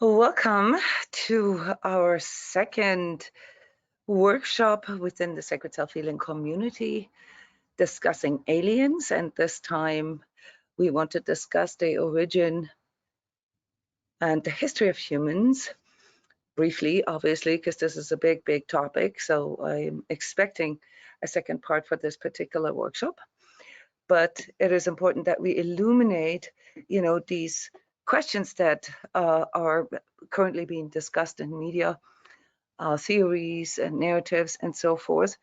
Welcome to our second workshop within the Sacred Self-Healing community, discussing aliens. And this time we want to discuss the origin and the history of humans briefly, obviously, because this is a big, big topic. So I'm expecting a second part for this particular workshop. But it is important that we illuminate, these questions that are currently being discussed in media, theories and narratives and so forth,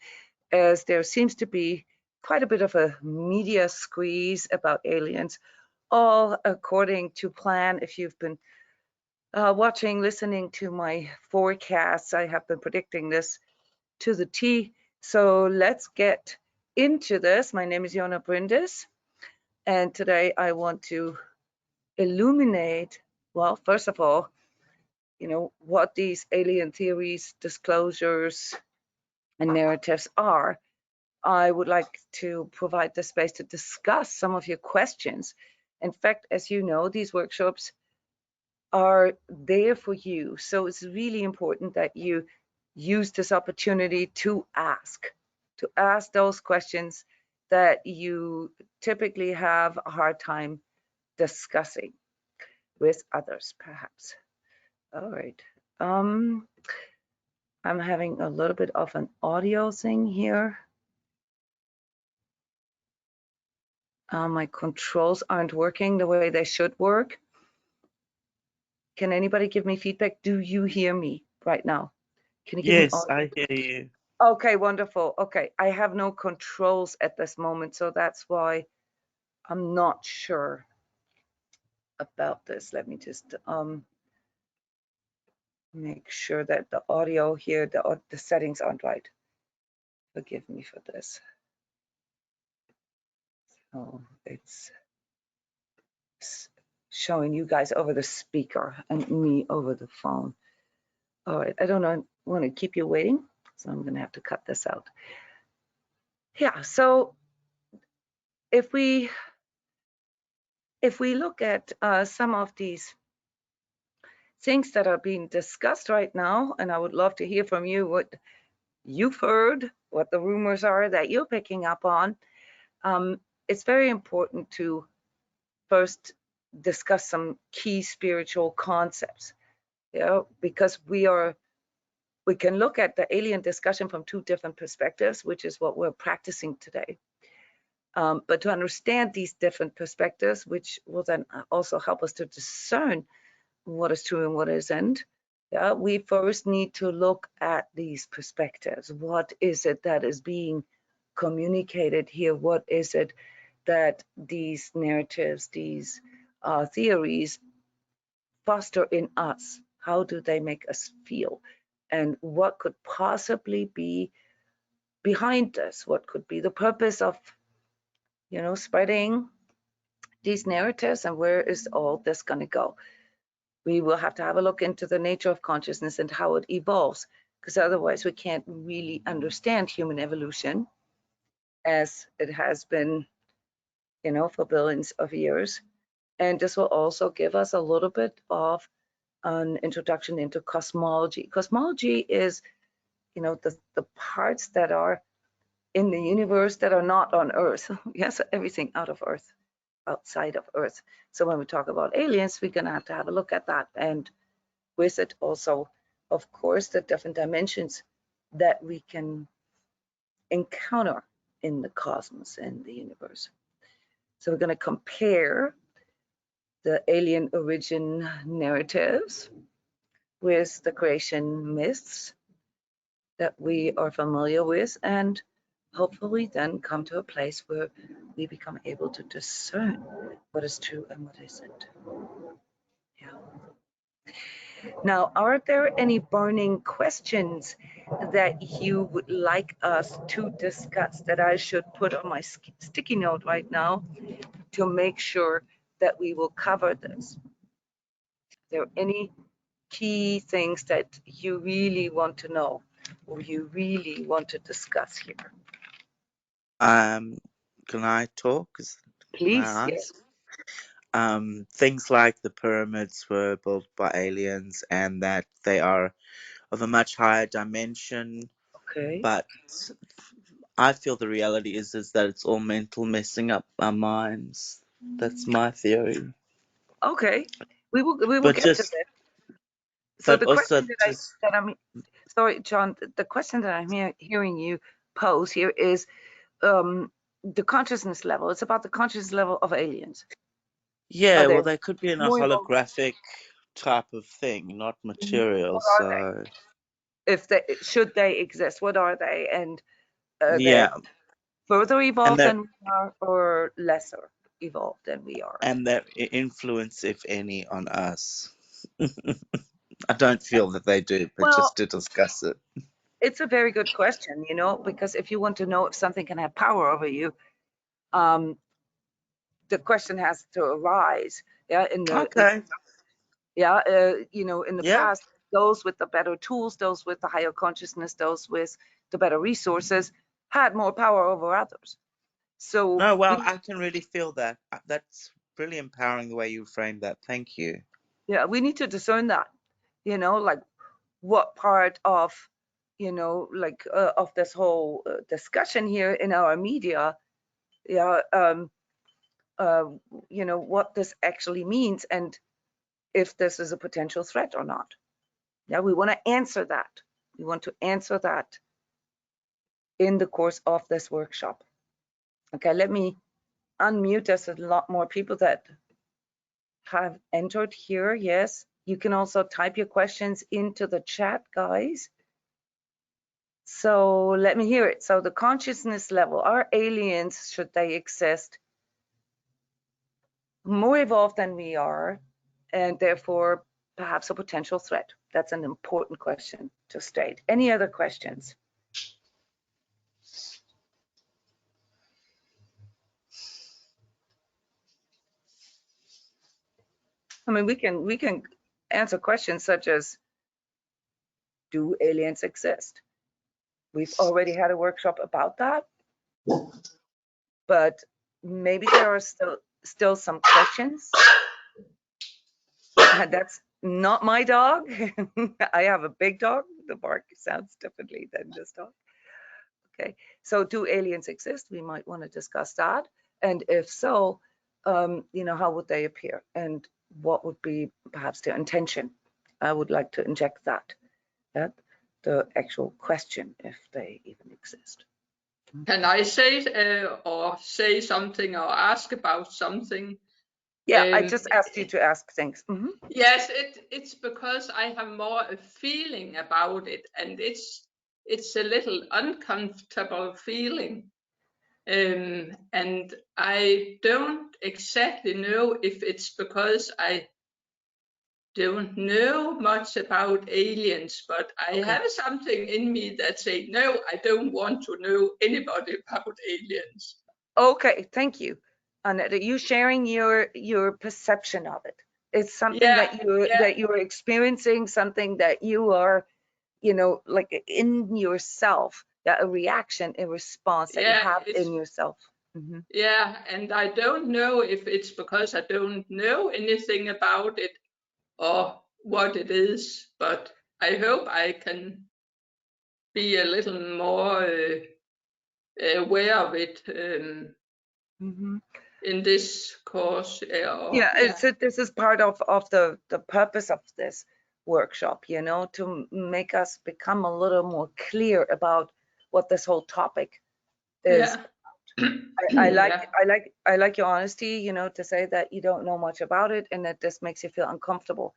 as there seems to be quite a bit of a media squeeze about aliens, all according to plan. If you've been watching, listening to my forecasts, I have been predicting this to the T. So let's get into this. My name is Jona Bryndis. And today I want to illuminate, well, first of all, what these alien theories, disclosures, and narratives are. I would like to provide the space to discuss some of your questions. In fact, as you know, these workshops are there for you. So it's really important that you use this opportunity to ask those questions that you typically have a hard time discussing with others, perhaps. All right. I'm having a little bit of an audio thing here. My controls aren't working the way they should work. Can anybody give me feedback? Do you hear me right now? Can you give me Yes, audio? I hear you. Okay, wonderful. Okay, I have no controls at this moment, so that's why I'm not sure about this. Let me just make sure that the audio here, the settings aren't right. Forgive me for this. So it's showing you guys over the speaker and me over the phone. All right, I don't want to keep you waiting, so I'm going to have to cut this out. Yeah, so if we look at some of these things that are being discussed right now, and I would love to hear from you what you've heard, what the rumors are that you're picking up on. It's very important to first discuss some key spiritual concepts, because we can look at the alien discussion from two different perspectives, which is what we're practicing today. But to understand these different perspectives, which will then also help us to discern what is true and what isn't, we first need to look at these perspectives. What is it that is being communicated here? What is it that these narratives, these theories foster in us? How do they make us feel? And what could possibly be behind this? What could be the purpose of, spreading these narratives, and where is all this going to go? We will have to have a look into the nature of consciousness and how it evolves, because otherwise we can't really understand human evolution as it has been, for billions of years. And this will also give us a little bit of an introduction into cosmology. Cosmology is, the parts that are in the universe that are not on Earth. Yes, everything out of Earth, outside of Earth. So when we talk about aliens, we're going to have a look at that. And with it also, of course, the different dimensions that we can encounter in the cosmos and the universe. So we're going to compare the alien origin narratives with the creation myths that we are familiar with, and hopefully then come to a place where we become able to discern what is true and what isn't. Yeah. Now, are there any burning questions that you would like us to discuss that I should put on my sticky note right now to make sure that we will cover this? Are there any key things that you really want to know or you really want to discuss here? Can I talk? Can Please, I yes. ask? things like the pyramids were built by aliens and that they are of a much higher dimension. Okay. But I feel the reality is that it's all mental messing up our minds. That's my theory. Okay. We will But get to just, that. So but the also question that just, I'm sorry, John, the question that I'm hearing you pose here is the consciousness level. It's about the consciousness level of aliens. Are yeah, they well, they could be in a more involved? holographic type of thing, not material. What are So, they? If they should they exist, what are they? And are they yeah, further and evolved that than we are, or lesser evolved than we are? and their influence, if any, on us. I don't feel that they do, but Well, just to discuss it. it's a very good question, because if you want to know if something can have power over you, um, the question has to arise. Yeah, Okay. in the Yeah. past, those with the better tools, those with the higher consciousness, those with the better resources had more power over others. So No, well, we, I can really feel that. That's really empowering the way you frame that. Thank you. yeah, we need to discern that, like what part of, of this whole discussion here in our media, yeah, uh, what this actually means and if this is a potential threat or not. Yeah, we want to answer that. We want to answer that in the course of this workshop. Okay, let me unmute. There's a lot more people that have entered here. Yes, you can also type your questions into the chat, guys. So let me hear it. So the consciousness level, are aliens, should they exist, more evolved than we are, and therefore perhaps a potential threat? That's an important question to state. Any other questions? I mean, we can answer questions such as, do aliens exist? We've already had a workshop about that, but maybe there are still some questions. That's not my dog. I have a big dog. The bark sounds differently than this dog. Okay, so do aliens exist? We might want to discuss that. And if so, how would they appear? And what would be perhaps their intention? I would like to inject that, the actual question, if they even exist. Can I say or say something or ask about something? Yeah, I just asked you to ask things. Yes, it's because I have more a feeling about it, and it's a little uncomfortable feeling. And I don't exactly know if it's because I don't know much about aliens, but I Okay. have something in me that say, no, I don't want to know anybody about aliens. Okay, thank you. Annette, are you sharing your perception of it? It's something Yeah, that you're experiencing, something that you are, like in yourself, that a reaction, a response that you yeah, have it's in yourself. Hmm. yeah, and I don't know if it's because I don't know anything about it or what it is, but I hope I can be a little more aware of it Hmm. in this course. Yeah, Yeah, this is part of the purpose of this workshop, to make us become a little more clear about what this whole topic is. yeah, I like yeah, I like I like your honesty, to say that you don't know much about it and that this makes you feel uncomfortable.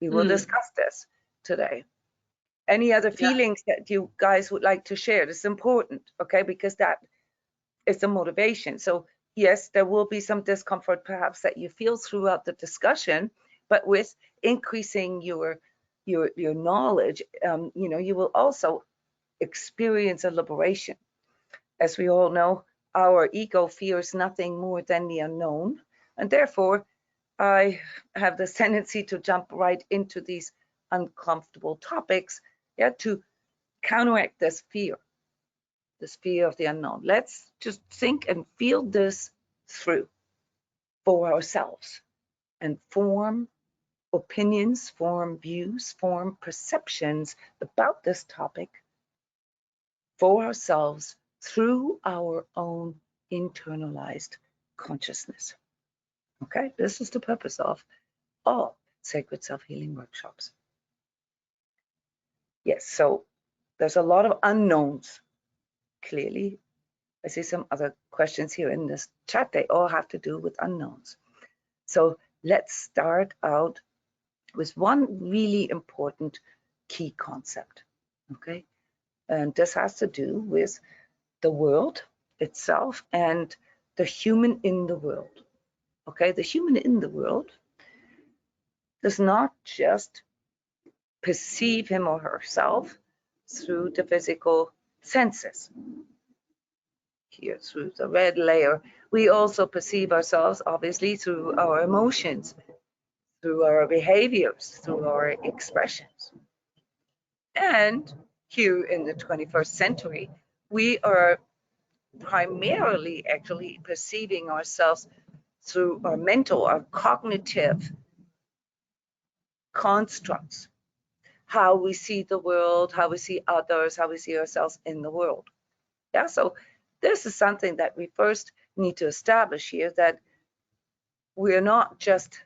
We will mm, discuss this today. Any other yeah, feelings that you guys would like to share? This is important, okay? Because that is the motivation. So yes, there will be some discomfort perhaps that you feel throughout the discussion, but with increasing your knowledge, you will also experience a liberation. As we all know, our ego fears nothing more than the unknown, and therefore I have this tendency to jump right into these uncomfortable topics, yeah, to counteract this fear of the unknown. Let's just think and feel this through for ourselves. and form opinions, form views, form perceptions about this topic for ourselves through our own internalized consciousness. Okay, this is the purpose of all sacred self-healing workshops. Yes, so there's a lot of unknowns. Clearly, I see some other questions here in this chat. They all have to do with unknowns. So let's start out with one really important key concept. Okay, and this has to do with the world itself and the human in the world. Okay, the human in the world does not just perceive him or herself through the physical senses. Here, through the red layer, we also perceive ourselves, obviously, through our emotions, through our behaviors, through our expressions. And here in the 21st century, we are primarily actually perceiving ourselves through our mental, our cognitive constructs, how we see the world, how we see others, how we see ourselves in the world. Yeah, so this is something that we first need to establish here, that we're not just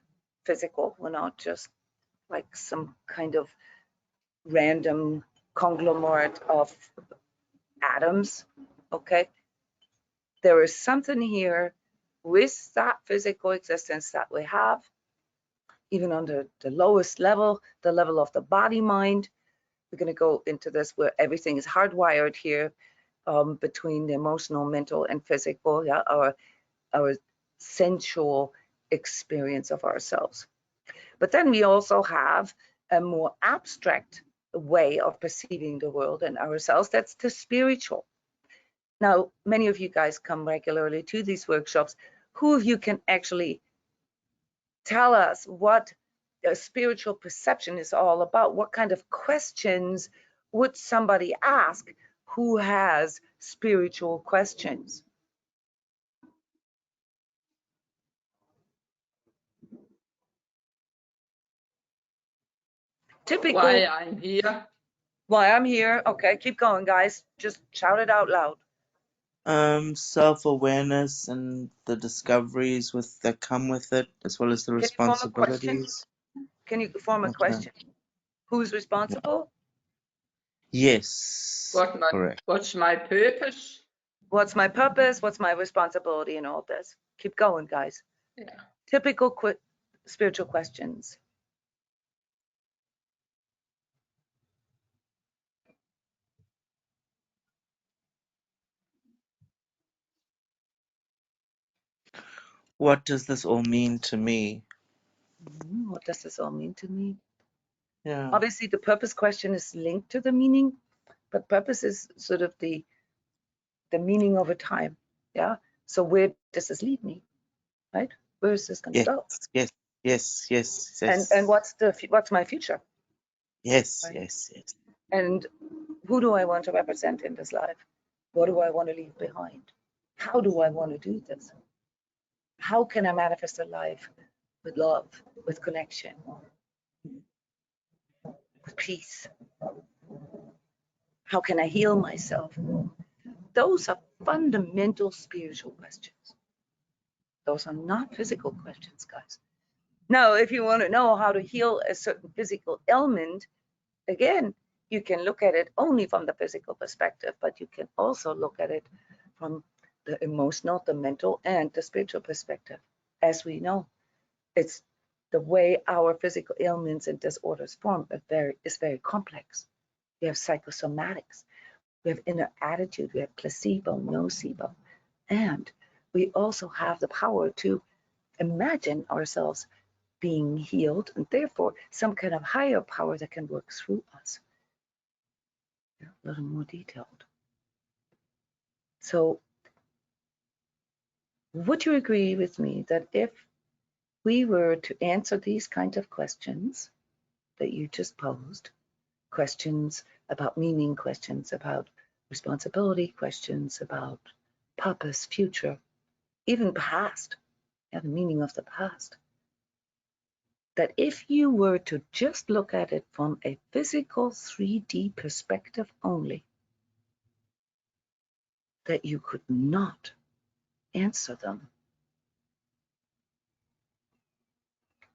physical, we're not just like some kind of random conglomerate of atoms, okay? There is something here with that physical existence that we have, even on the lowest level, the level of the body mind. We're going to go into this where everything is hardwired here, between the emotional, mental, and physical, yeah, our sensual experience of ourselves. But then we also have a more abstract way of perceiving the world and ourselves. That's the spiritual. Now, many of you guys come regularly to these workshops. Who of you can actually tell us what a spiritual perception is all about? What kind of questions would somebody ask who has spiritual questions? Typical. Why I'm here. Why I'm here. Okay, keep going, guys. Just shout it out loud. Self-awareness and the discoveries that come with it, as well as the Can you form a question? responsibilities. Can you form a Okay. question? Who's responsible? Yes, correct. What's my purpose? What's my purpose? What's my responsibility in all this? Keep going, guys. Yeah. Typical spiritual questions. What does this all mean to me? What does this all mean to me? Yeah. Obviously, the purpose question is linked to the meaning, but purpose is sort of the meaning over time. Yeah. So where does this lead me? Right? Where is this going to Yes, go? yes, yes, yes, And yes. what's my future? Yes, Right? yes, yes. And who do I want to represent in this life? What do I want to leave behind? How do I want to do this? How can I manifest a life with love, with connection, with peace? How can I heal myself? Those are fundamental spiritual questions. Those are not physical questions, guys. Now, if you want to know how to heal a certain physical ailment, again, you can look at it only from the physical perspective, but you can also look at it from the emotional, the mental, and the spiritual perspective. As we know, it's the way our physical ailments and disorders form is very complex. We have psychosomatics, we have inner attitude, we have placebo, nocebo, and we also have the power to imagine ourselves being healed, and therefore some kind of higher power that can work through us. A little more detailed. So would you agree with me that if we were to answer these kinds of questions that you just posed, questions about meaning, questions about responsibility, questions about purpose, future, even past, yeah, the meaning of the past, that if you were to just look at it from a physical 3D perspective only, that you could not answer them.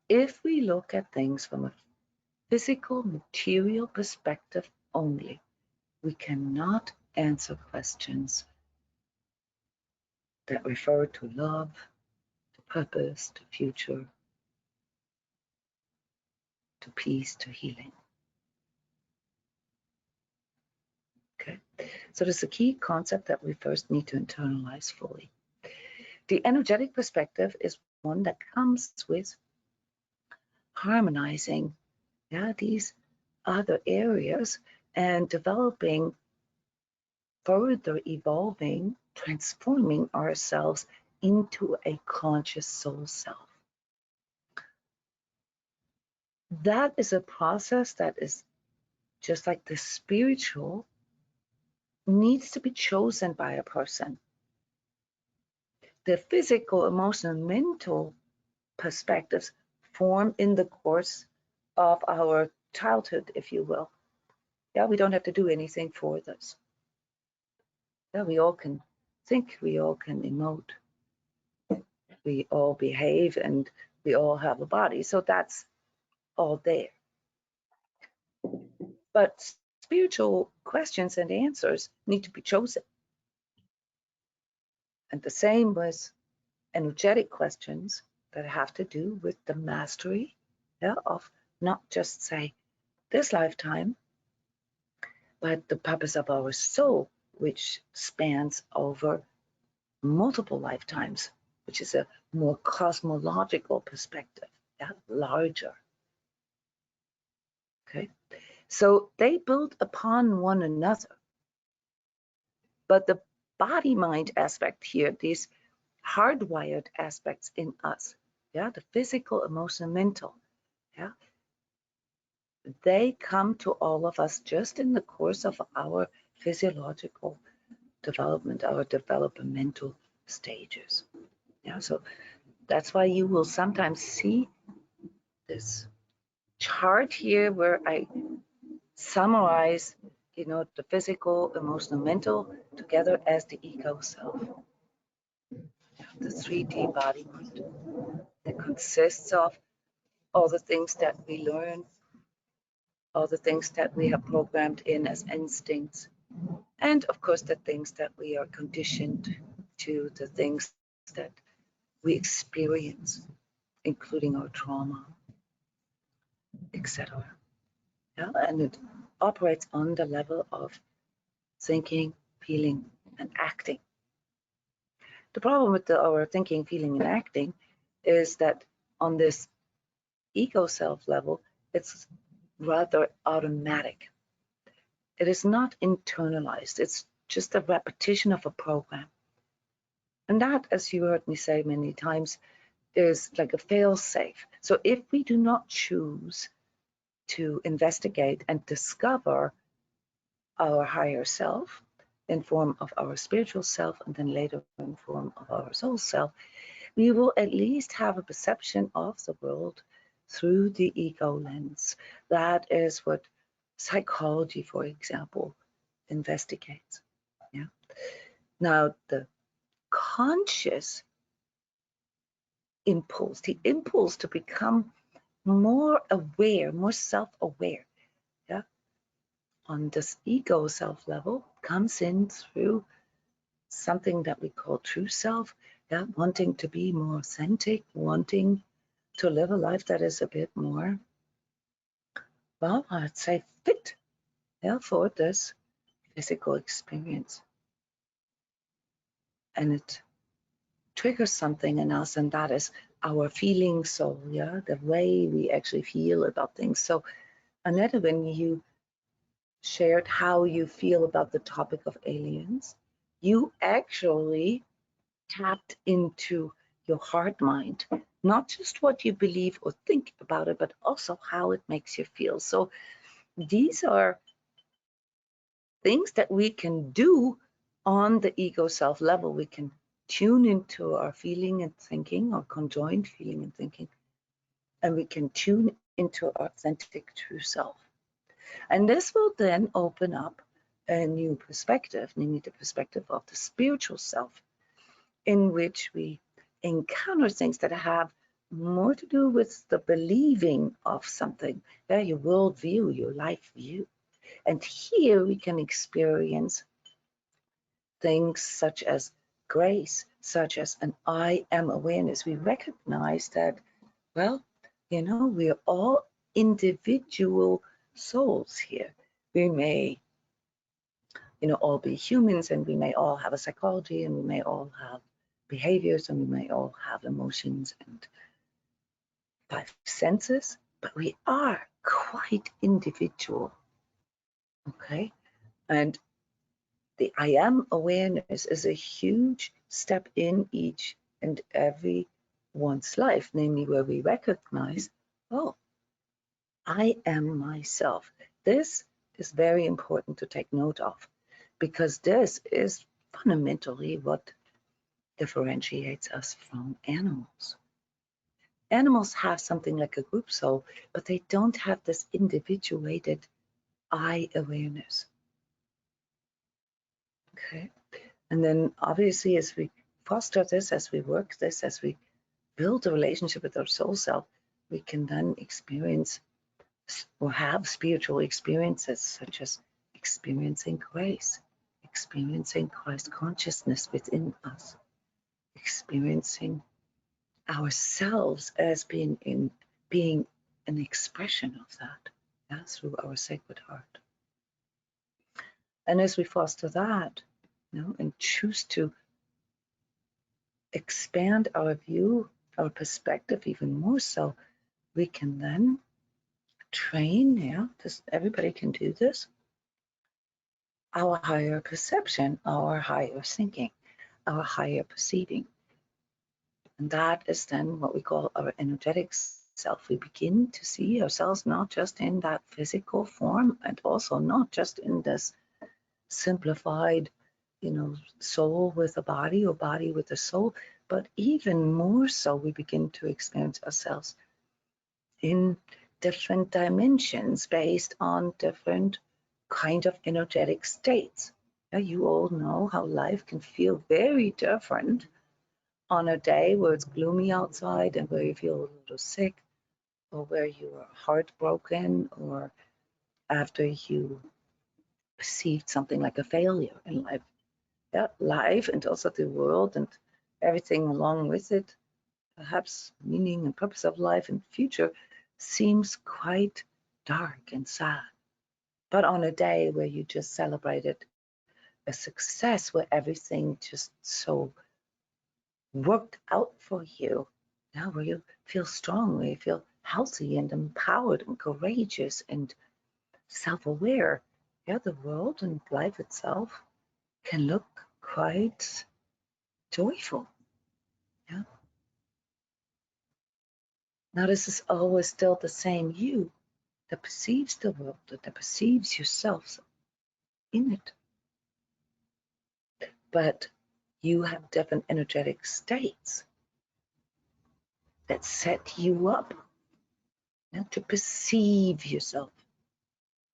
If we look at things from a physical, material perspective only, we cannot answer questions that refer to love, to purpose, to future, to peace, to healing. Okay, so there's a key concept that we first need to internalize fully. The energetic perspective is one that comes with harmonizing these other areas and developing, further evolving, transforming ourselves into a conscious soul self. That is a process that is just like the spiritual, needs to be chosen by a person. The physical, emotional, mental perspectives form in the course of our childhood, if you will. Yeah, we don't have to do anything for this. Yeah, we all can think, we all can emote, we all behave, and we all have a body. So that's all there. But spiritual questions and answers need to be chosen. And the same with energetic questions that have to do with the mastery of not just, say, this lifetime, but the purpose of our soul, which spans over multiple lifetimes, which is a more cosmological perspective, larger. Okay, so they build upon one another. But the body-mind aspect here, these hardwired aspects in us, the physical, emotional, mental, they come to all of us just in the course of our physiological development, our developmental stages. So that's why you will sometimes see this chart here where I summarize, the physical, emotional, mental together as the ego self, the 3D body mind. It consists of all the things that we learn, all the things that we have programmed in as instincts, and of course the things that we are conditioned to, the things that we experience, including our trauma, etc. And it operates on the level of thinking, feeling, and acting. The problem with our thinking, feeling, and acting is that on this ego self level, it's rather automatic. It is not internalized. It's just a repetition of a program. And that, as you heard me say many times, is like a fail-safe. So if we do not choose to investigate and discover our higher self in form of our spiritual self, and then later in form of our soul self, we will at least have a perception of the world through the ego lens. That is what psychology, for example, investigates. Now, the conscious impulse, the impulse to become more aware, more self-aware, on this ego self level, comes in through something that we call true self, wanting to be more authentic, wanting to live a life that is a bit more, well, I'd say fit, for this physical experience. And it triggers something in us, and that is our feeling soul, the way we actually feel about things. So, Annette, when you shared how you feel about the topic of aliens, you actually tapped into your heart mind, not just what you believe or think about it, but also how it makes you feel. So these are things that we can do on the ego self level. We can tune into our feeling and thinking, our conjoined feeling and thinking, and we can tune into our authentic true self. And this will then open up a new perspective, namely the perspective of the spiritual self, in which we encounter things that have more to do with the believing of something, your worldview, your life view. And here we can experience things such as grace, such as an I am awareness. We recognize that, well, we're all individual souls here. We may, all be humans, and we may all have a psychology, and we may all have behaviors, and we may all have emotions and 5 senses, but we are quite individual. Okay. And the I am awareness is a huge step in each and every one's life, namely where we recognize, oh, I am myself. This is very important to take note of, because this is fundamentally what differentiates us from animals. Animals have something like a group soul, but they don't have this individuated I awareness. Okay. And then obviously, as we foster this, as we work this, as we build a relationship with our soul self, we can then experience or have spiritual experiences, such as experiencing grace, experiencing Christ consciousness within us, experiencing ourselves as being an expression of that, through our sacred heart. And as we foster that, and choose to expand our view, our perspective even more so, we can then train, everybody can do this, our higher perception, our higher thinking, our higher perceiving. And that is then what we call our energetic self. We begin to see ourselves not just in that physical form, and also not just in this simplified, soul with a body or body with a soul, but even more so, we begin to experience ourselves in different dimensions based on different kind of energetic states. You all know how life can feel very different on a day where it's gloomy outside and where you feel a little sick, or where you are heartbroken, or after you perceived something like a failure in life. Life and also the world and everything along with it, perhaps meaning and purpose of life and future, seems quite dark and sad. But on a day where you just celebrated a success, where everything just so worked out for you, now where you feel strong, where you feel healthy and empowered and courageous and self-aware, the world and life itself can look quite joyful. Now, this is always still the same you that perceives the world, that perceives yourself in it. But you have different energetic states that set you up to perceive yourself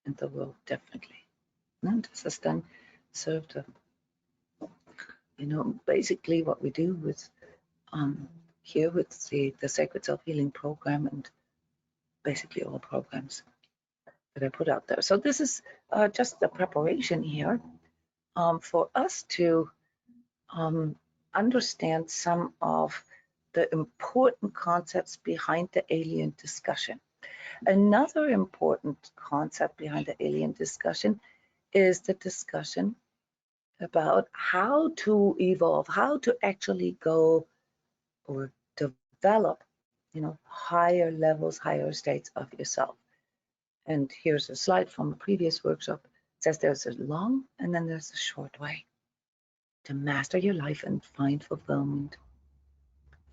and the world differently. And this is then served to, basically what we do with here with the Sacred Self-Healing Program, and basically all programs that I put out there. So this is just the preparation here for us to understand some of the important concepts behind the alien discussion. Another important concept behind the alien discussion is the discussion about how to evolve, how to actually go or develop, higher levels, higher states of yourself. And here's a slide from a previous workshop. It says there's a long and then there's a short way to master your life and find fulfillment,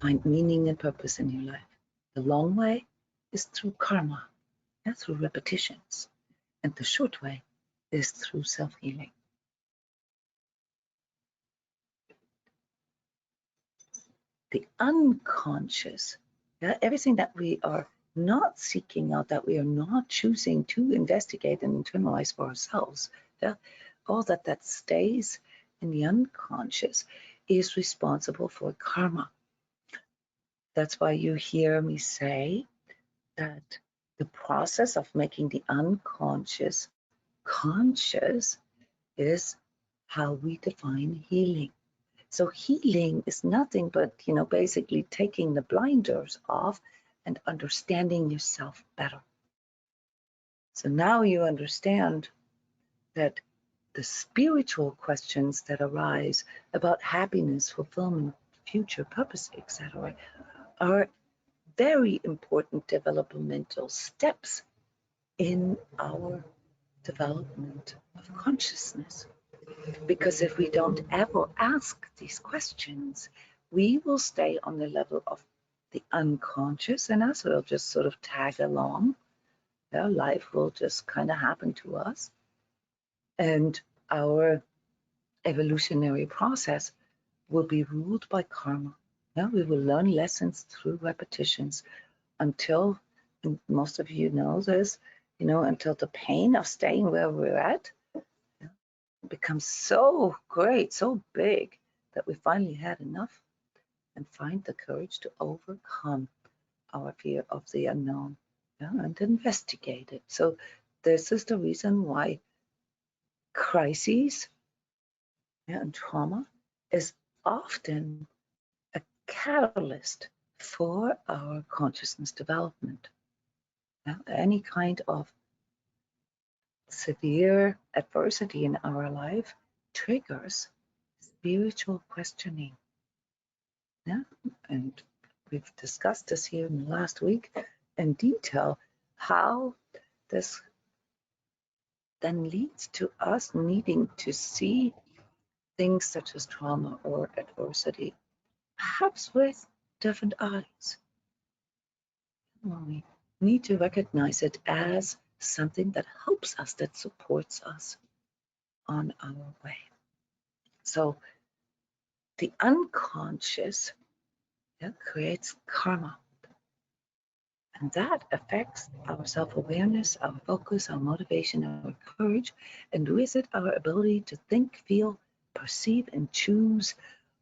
find meaning and purpose in your life. The long way is through karma, through repetitions. And the short way is through self-healing. The unconscious, everything that we are not seeking out, that we are not choosing to investigate and internalize for ourselves. Yeah? All that stays in the unconscious is responsible for karma. That's why you hear me say that the process of making the unconscious conscious is how we define healing. So healing is nothing but, basically taking the blinders off and understanding yourself better. So now you understand that the spiritual questions that arise about happiness, fulfillment, future purpose, etc., are very important developmental steps in our development of consciousness. Because if we don't ever ask these questions, we will stay on the level of the unconscious, and us will just sort of tag along. Yeah, life will just kind of happen to us. And our evolutionary process will be ruled by karma. Yeah, we will learn lessons through repetitions until, and most of you know this, until the pain of staying where we're at becomes so great, so big, that we finally had enough and find the courage to overcome our fear of the unknown, and investigate it. So this is the reason why crises, and trauma is often a catalyst for our consciousness development. Any kind of severe adversity in our life triggers spiritual questioning. Yeah, and we've discussed this here in the last week in detail, how this then leads to us needing to see things such as trauma or adversity, perhaps with different eyes. Well, we need to recognize it as something that helps us, that supports us on our way. So the unconscious, creates karma. And that affects our self-awareness, our focus, our motivation, our courage, and with it, our ability to think, feel, perceive, and choose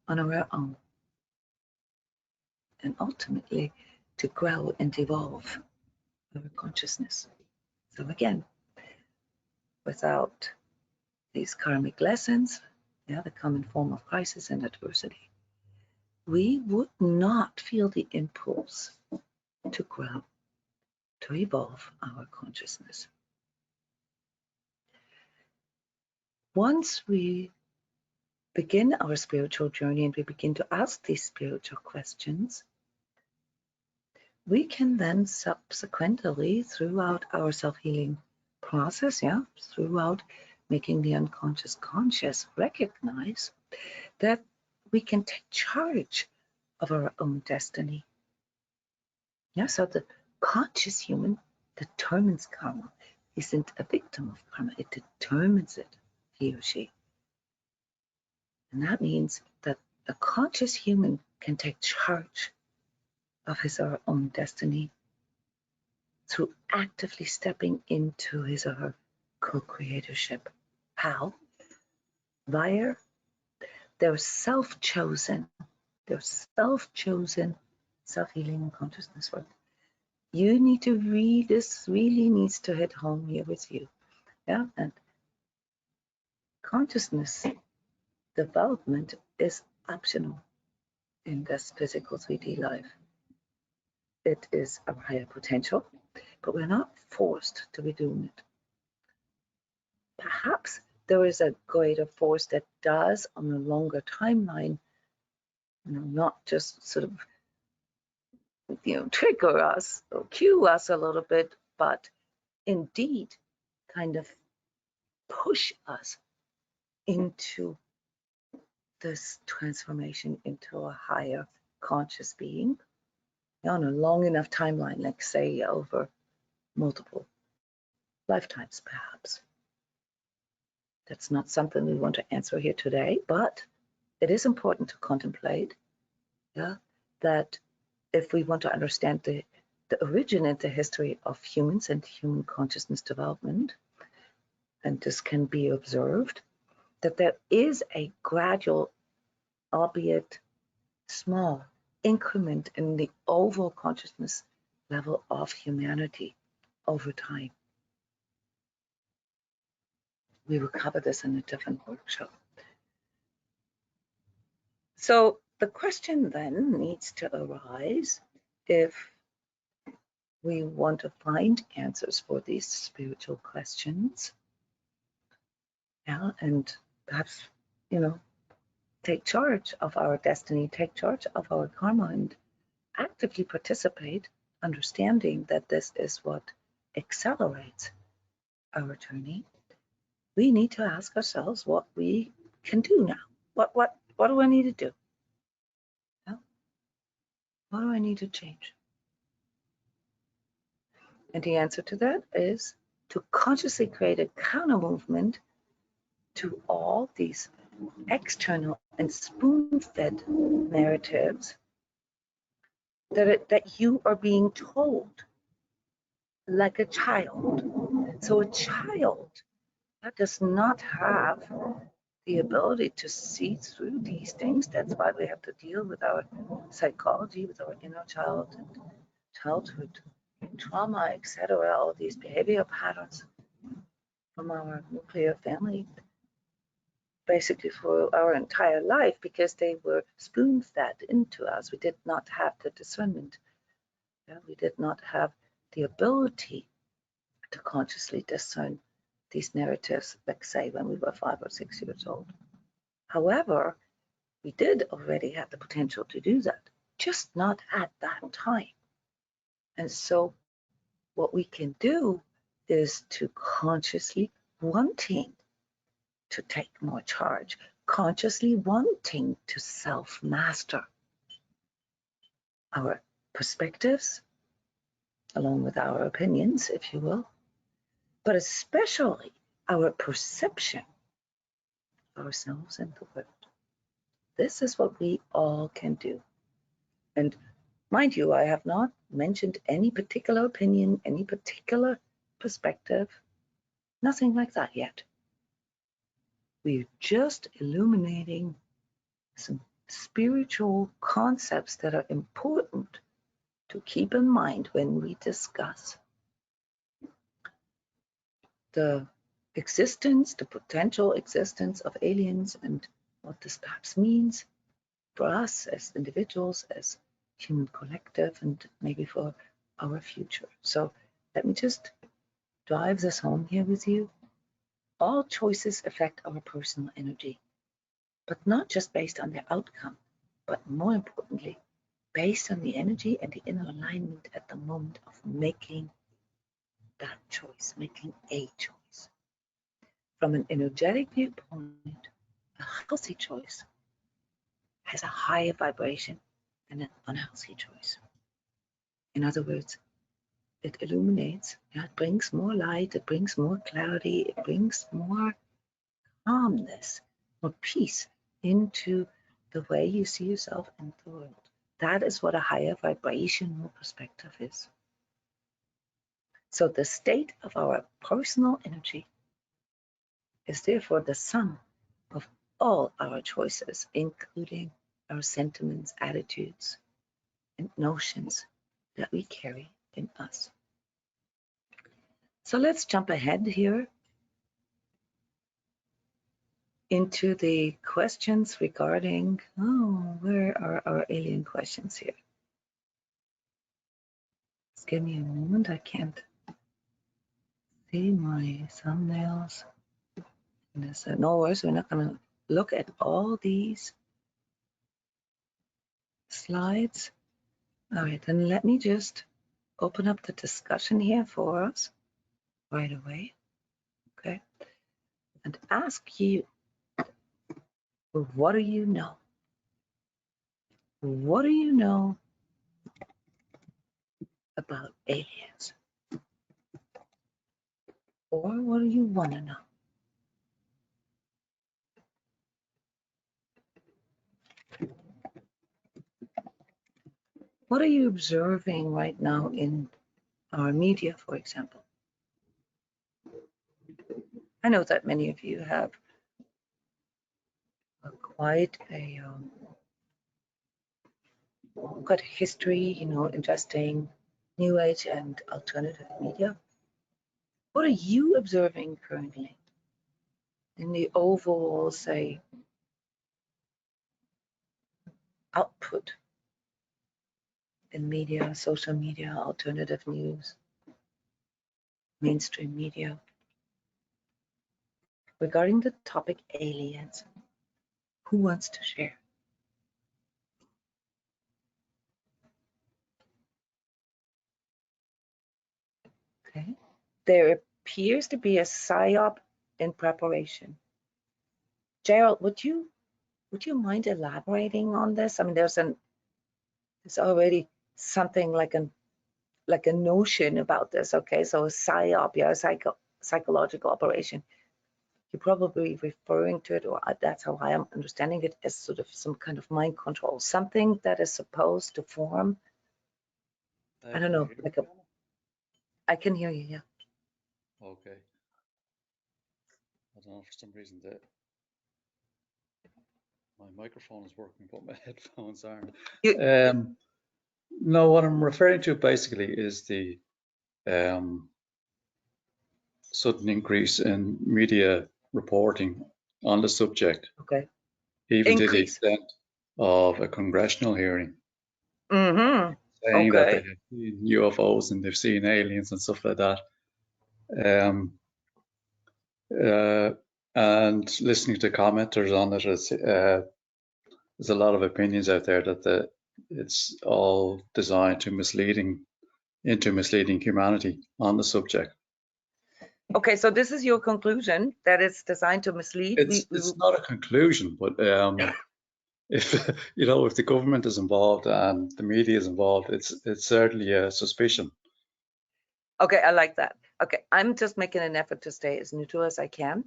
on our own. And ultimately, to grow and evolve our consciousness. So again, without these karmic lessons, the common form of crisis and adversity, we would not feel the impulse to grow, to evolve our consciousness. Once we begin our spiritual journey and we begin to ask these spiritual questions, we can then subsequently, throughout our self-healing process, throughout making the unconscious conscious, recognize that we can take charge of our own destiny. So the conscious human determines karma, isn't a victim of karma, it determines it, he or she. And that means that a conscious human can take charge of his or her own destiny through actively stepping into his or her co-creatorship. How? Via their self-chosen self-healing and consciousness work. You need to read this, really needs to hit home here with you. And consciousness development is optional in this physical 3D life. It is a higher potential, but we're not forced to be doing it. Perhaps there is a greater force that does, on a longer timeline, not just sort of, trigger us or cue us a little bit, but indeed kind of push us into this transformation into a higher conscious being on a long enough timeline, like say over multiple lifetimes, perhaps. That's not something we want to answer here today, but it is important to contemplate, that if we want to understand the the origin and the history of humans and human consciousness development. And this can be observed that there is a gradual, albeit small, increment in the overall consciousness level of humanity over time. We will cover this in a different workshop. So the question then needs to arise, if we want to find answers for these spiritual questions, and perhaps, take charge of our destiny, take charge of our karma, and actively participate, understanding that this is what accelerates our journey. We need to ask ourselves what we can do now. What do I need to do? What do I need to change? And the answer to that is to consciously create a counter movement to all these external and spoon-fed narratives that you are being told like a child. So a child that does not have the ability to see through these things. That's why we have to deal with our psychology, with our inner child and childhood trauma, etc. All these behavioral patterns from our nuclear family, basically for our entire life, because they were spoon-fed into us. We did not have the discernment. We did not have the ability to consciously discern these narratives, like say when we were 5 or 6 years old. However, we did already have the potential to do that, just not at that time. And so what we can do is to consciously wanting to take more charge, consciously wanting to self-master our perspectives, along with our opinions, if you will, but especially our perception of ourselves and the world. This is what we all can do. And mind you, I have not mentioned any particular opinion, any particular perspective, nothing like that yet. We're just illuminating some spiritual concepts that are important to keep in mind when we discuss the existence, the potential existence of aliens, and what this perhaps means for us as individuals, as human collective, and maybe for our future. So let me just drive this home here with you. All choices affect our personal energy, but not just based on their outcome, but more importantly, based on the energy and the inner alignment at the moment of making that choice, making a choice. From an energetic viewpoint, a healthy choice has a higher vibration than an unhealthy choice. In other words, it illuminates, it brings more light, it brings more clarity, it brings more calmness, more peace into the way you see yourself and the world. That is what a higher vibrational perspective is. So the state of our personal energy is therefore the sum of all our choices, including our sentiments, attitudes, and notions that we carry in us. So let's jump ahead here into the questions regarding, where are our alien questions here? Just give me a moment, I can't see my thumbnails. No worries, we're not going to look at all these slides. All right, then let me just open up the discussion here for us right away, okay? And ask you, what do you know? What do you know about aliens? Or what do you want to know? What are you observing right now in our media, for example? I know that many of you have quite a got a history, you know, ingesting new age and alternative media. What are you observing currently in the overall, say, output in media, social media, alternative news, mainstream media, regarding the topic aliens? Who wants to share? Okay. There appears to be a psyop in preparation. Gerald, would you mind elaborating on this? I mean, there's already something like a notion about this. Okay, so a psyop, yeah, a psychological operation. You're probably referring to it, or that's how I am understanding it, as sort of some kind of mind control, something that is supposed to form. I don't know, like a. I can hear you, yeah. Okay. I don't know, for some reason that my microphone is working, but my headphones aren't. No, what I'm referring to basically is the sudden increase in media reporting on the subject. Okay. Even to the Increase. extent of a congressional hearing. Mm-hmm. Saying that they Okay. have seen UFOs and they've seen aliens and stuff like that. And listening to commenters on it, there's a lot of opinions out there that it's all designed to misleading humanity on the subject. Okay, so this is your conclusion, that it's designed to mislead? It's not a conclusion, but if if the government is involved and the media is involved, it's certainly a suspicion. Okay, I like that. Okay, I'm just making an effort to stay as neutral as I can,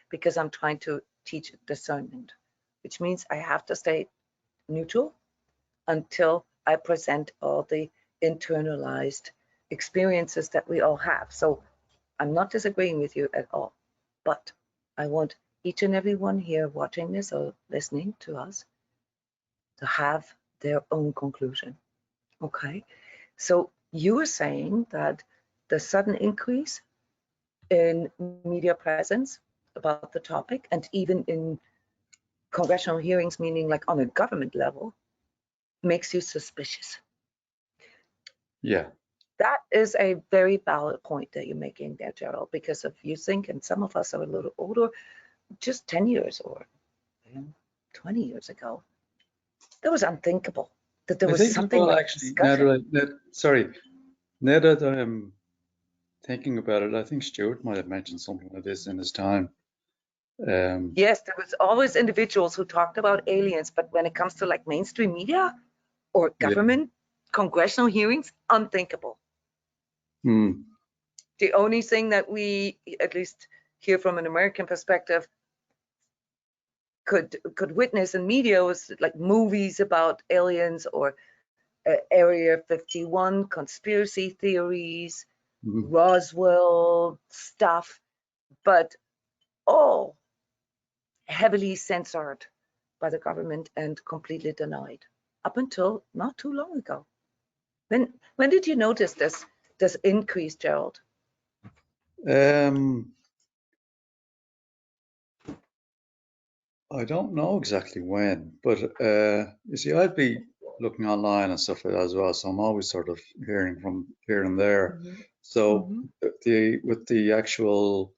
because I'm trying to teach discernment, which means I have to stay neutral until I present all the internalized experiences that we all have. So I'm not disagreeing with you at all, but I want each and every one here watching this or listening to us to have their own conclusion. Okay, so you were saying that the sudden increase in media presence about the topic, and even in congressional hearings, meaning like on a government level, makes you suspicious. Yeah. That is a very valid point that you're making there, Gerald, because if you think, and some of us are a little older, just 10 years or 20 years ago, that was unthinkable that there I was think as something well, like actually, discussion. now that I'm thinking about it, I think Stuart might have mentioned something like this in his time. Yes, there was always individuals who talked about aliens, but when it comes to like mainstream media or government, congressional hearings, unthinkable. The only thing that we, at least here from an American perspective, could witness in media was like movies about aliens or Area 51 conspiracy theories, Roswell stuff, but all heavily censored by the government and completely denied up until not too long ago. When did you notice this increase, Gerald? I don't know exactly when, but you see, I'd be looking online and stuff like that as well, so I'm always sort of hearing from here and there. So with the actual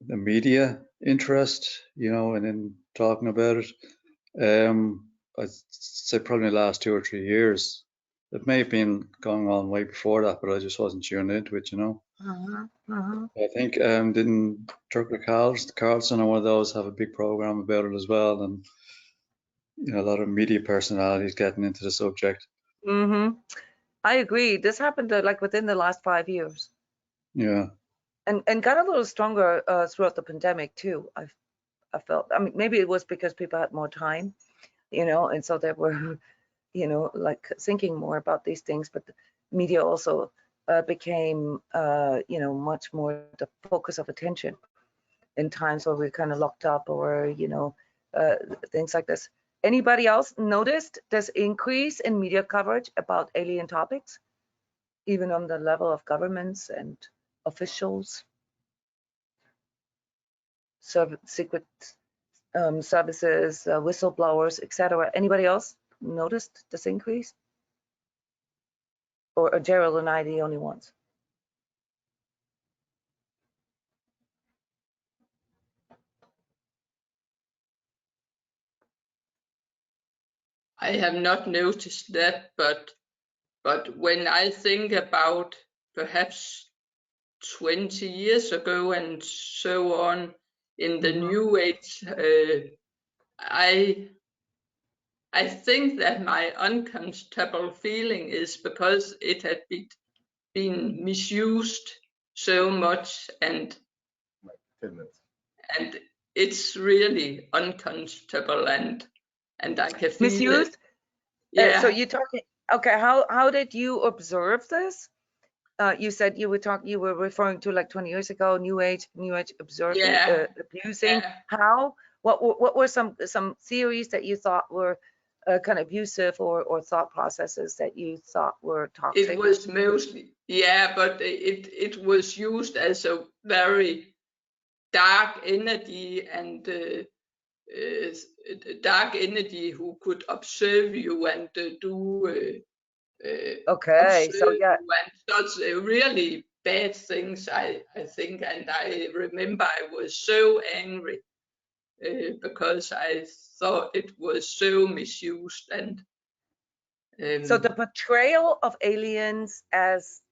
the media interest, and in talking about it, I'd say probably the last 2 or 3 years. It may have been going on way before that, but I just wasn't tuned into it, I think didn't Tucker Carlson or one of those have a big program about it as well, and a lot of media personalities getting into the subject. I agree. This happened like within the last 5 years. Yeah. And got a little stronger throughout the pandemic too. I felt. I mean, maybe it was because people had more time, and so there were, you know, like thinking more about these things, but the media also became, you know, much more the focus of attention in times where we're kind of locked up or, you know, things like this. Anybody else noticed this increase in media coverage about alien topics, even on the level of governments and officials, secret services, whistleblowers, etc.? Anybody else noticed this increase? Or are Gerald and I the only ones? I have not noticed that, but when I think about perhaps 20 years ago and so on in the New Age, I think that my uncomfortable feeling is because it had been misused so much, and it's really uncomfortable, and I can feel it. Misused? Yeah. So you're talking, okay, how did you observe this? You said you were referring to like 20 years ago, New Age observing, Yeah. abusing. Yeah. How? What were some theories that you thought were kind of abusive, or thought processes that you thought were toxic? It was mostly, yeah, but it was used as a very dark energy, and dark energy who could observe you and Okay, so observe yeah, you and such really bad things, I think. And I remember I was so angry because I thought it was so misused. And so the portrayal of aliens as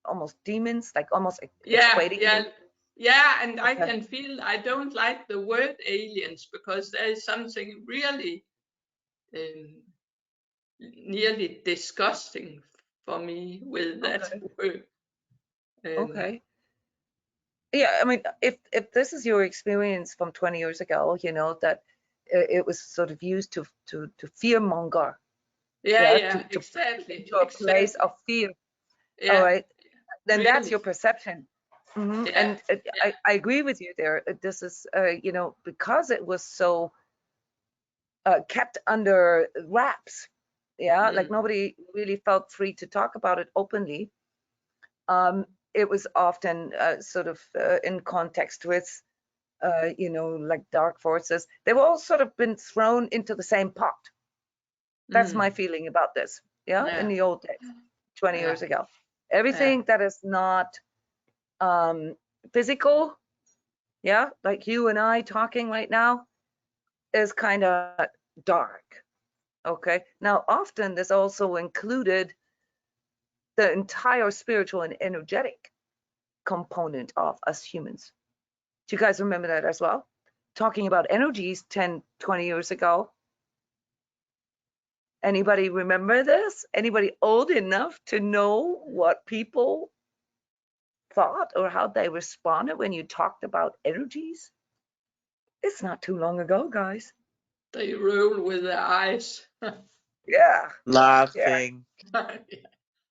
almost demons, like almost equating them. yeah, and I Okay. can feel I don't like the word aliens because there is something really nearly disgusting for me with that Okay. word. Okay. Yeah, I mean, if this is your experience from 20 years ago, you know, that it was sort of used to fear monger, Yeah, to put you exactly, into a place of fear. All yeah, right, then that's really, your perception. yeah, And I agree with you there. This is, you know, because it was so kept under wraps. Yeah, like nobody really felt free to talk about it openly. It was often sort of in context with, you know, like dark forces. They've all sort of been thrown into the same pot. That's my feeling about this. Yeah, in yeah, the old days, 20 yeah, years ago. yeah, Everything that is not physical, yeah, like you and I talking right now, is kind of dark. Okay. Now, often this also included the entire spiritual and energetic component of us humans. Do you guys remember that as well? Talking about energies 10, 20 years ago. Anybody remember this? Anybody old enough to know what people thought or how they responded when you talked about energies? It's not too long ago, guys. they roll with their eyes. Yeah, yeah, Laughing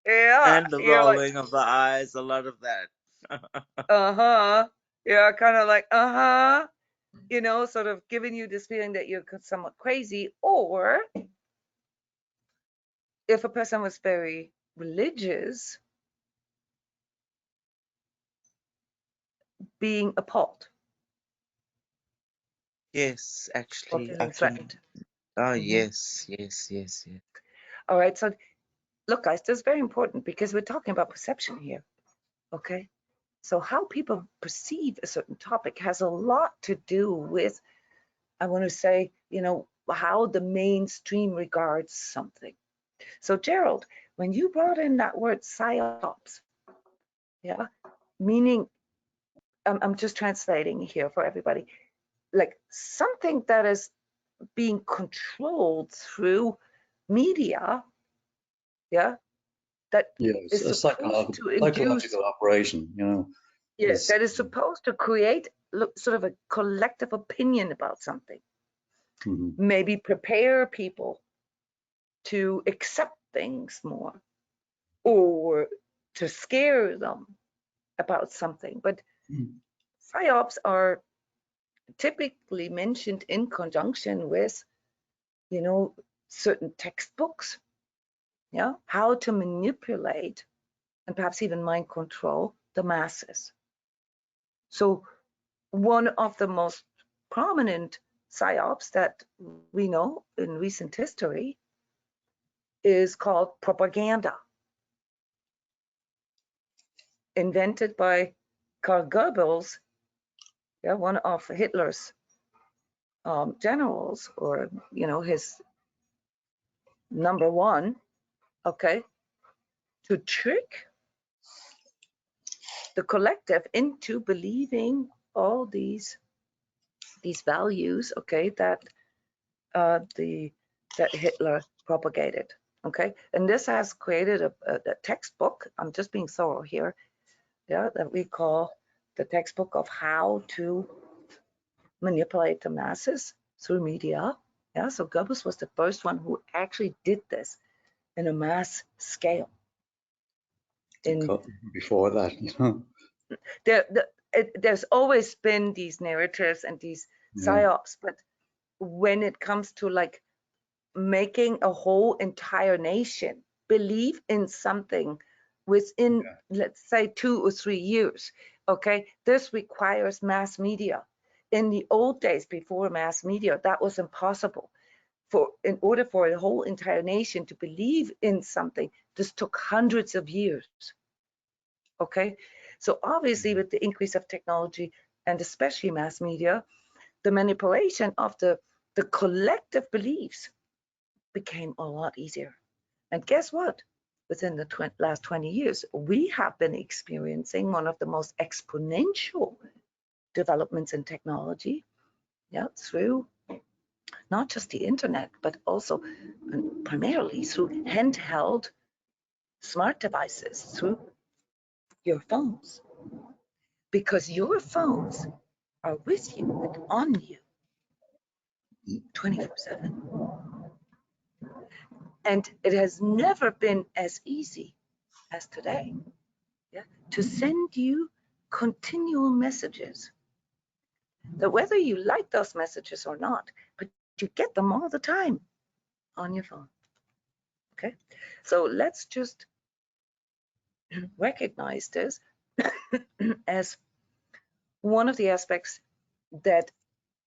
yeah. and the You're like, rolling of the eyes, a lot of that. uh-huh. Yeah, kind of like, uh-huh. You know, sort of giving you this feeling that you're somewhat crazy. Or if a person was very religious, being appalled Yes, or actually, I feeling can. threatened. Oh, Mhm. yes, yes, yes, yes. All right, so look, guys, this is very important because we're talking about perception here, okay? So how people perceive a certain topic has a lot to do with, I want to say, you know, how the mainstream regards something. So Gerald, when you brought in that word psyops, yeah, meaning, I'm just translating here for everybody, like something that is being controlled through media, yeah, that Yes, is a supposed to induce, psychological operation, you know, yeah, is that is supposed to create sort of a collective opinion about something, mhm. maybe prepare people, to accept things more or to scare them about something. But psyops are typically mentioned in conjunction with, you know, certain textbooks, yeah, how to manipulate and perhaps even mind control the masses. So one of the most prominent psyops that we know in recent history is called propaganda, invented by Karl Goebbels, yeah, one of Hitler's generals, or, you know, his number one, okay, to trick the collective into believing all these values, okay, that that Hitler propagated, okay, and this has created a textbook. I'm just being thorough here, yeah, that we call the textbook of how to manipulate the masses through media. Yeah, so Goebbels was the first one who actually did this in a mass scale. Before that, you know. There's always been these narratives and these psyops, but when it comes to like making a whole entire nation believe in something within, let's say, 2 or 3 years, okay, this requires mass media. In the old days, before mass media, that was impossible. In order for a whole entire nation to believe in something, this took hundreds of years. Okay, so obviously with the increase of technology and especially mass media, the manipulation of the collective beliefs became a lot easier. And guess what? Within the last 20 years, we have been experiencing one of the most exponential developments in technology, yeah, through not just the internet, but also and primarily through handheld smart devices, through your phones. Because your phones are with you and on you 24/7. And it has never been as easy as today, yeah, to send you continual messages, that whether you like those messages or not, but you get them all the time on your phone. Okay, so let's just recognize this as one of the aspects that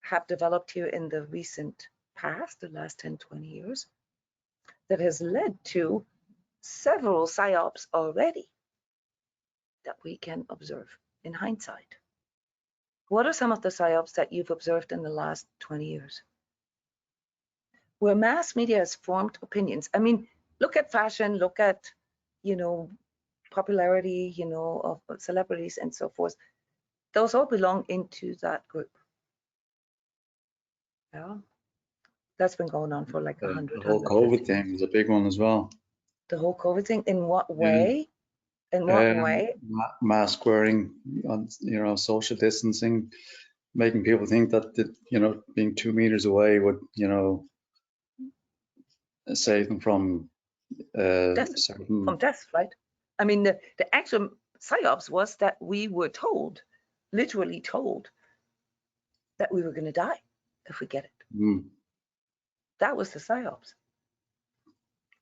have developed here in the recent past, the last 10, 20 years, that has led to several psyops already that we can observe in hindsight. What are some of the psyops that you've observed in the last 20 years? Where mass media has formed opinions. I mean, look at fashion, look at, you know, popularity, you know, of celebrities and so forth. Those all belong into that group. Yeah, that's been going on for like 100, The whole 150 COVID thing was a big one as well. The whole COVID thing, in what Yeah. way? In what way? Mask wearing, you know, social distancing, making people think that, you know, being 2 meters away would, you know, save them from Death, certain. from death, right? I mean, the actual psyops was that we were told, literally told, that we were going to die if we get it. That was the psyops.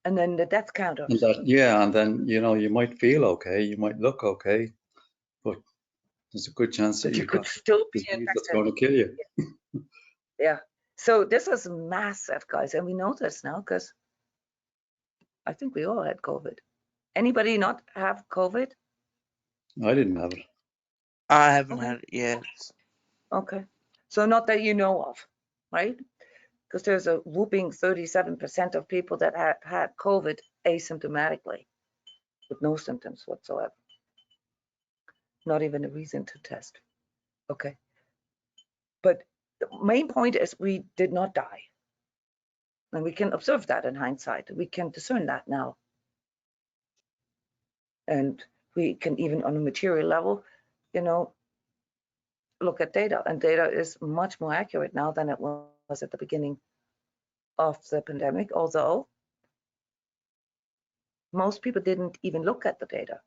And then the death counters. And that, yeah, and then, you know, you might feel okay, you might look okay, but there's a good chance that you you've could got still be disease that's infected. going to kill you. Yeah. So this is massive, guys, and we know this now because I think we all had COVID. Anybody not have COVID? I didn't have it. I haven't Okay. had it yet. Okay. So not that you know of, right? Because there's a whooping 37% of people that had COVID asymptomatically with no symptoms whatsoever. Not even a reason to test. Okay. But the main point is we did not die. And we can observe that in hindsight. We can discern that now. And we can even on a material level, you know, look at data. And data is much more accurate now than it was at the beginning of the pandemic, although most people didn't even look at the data,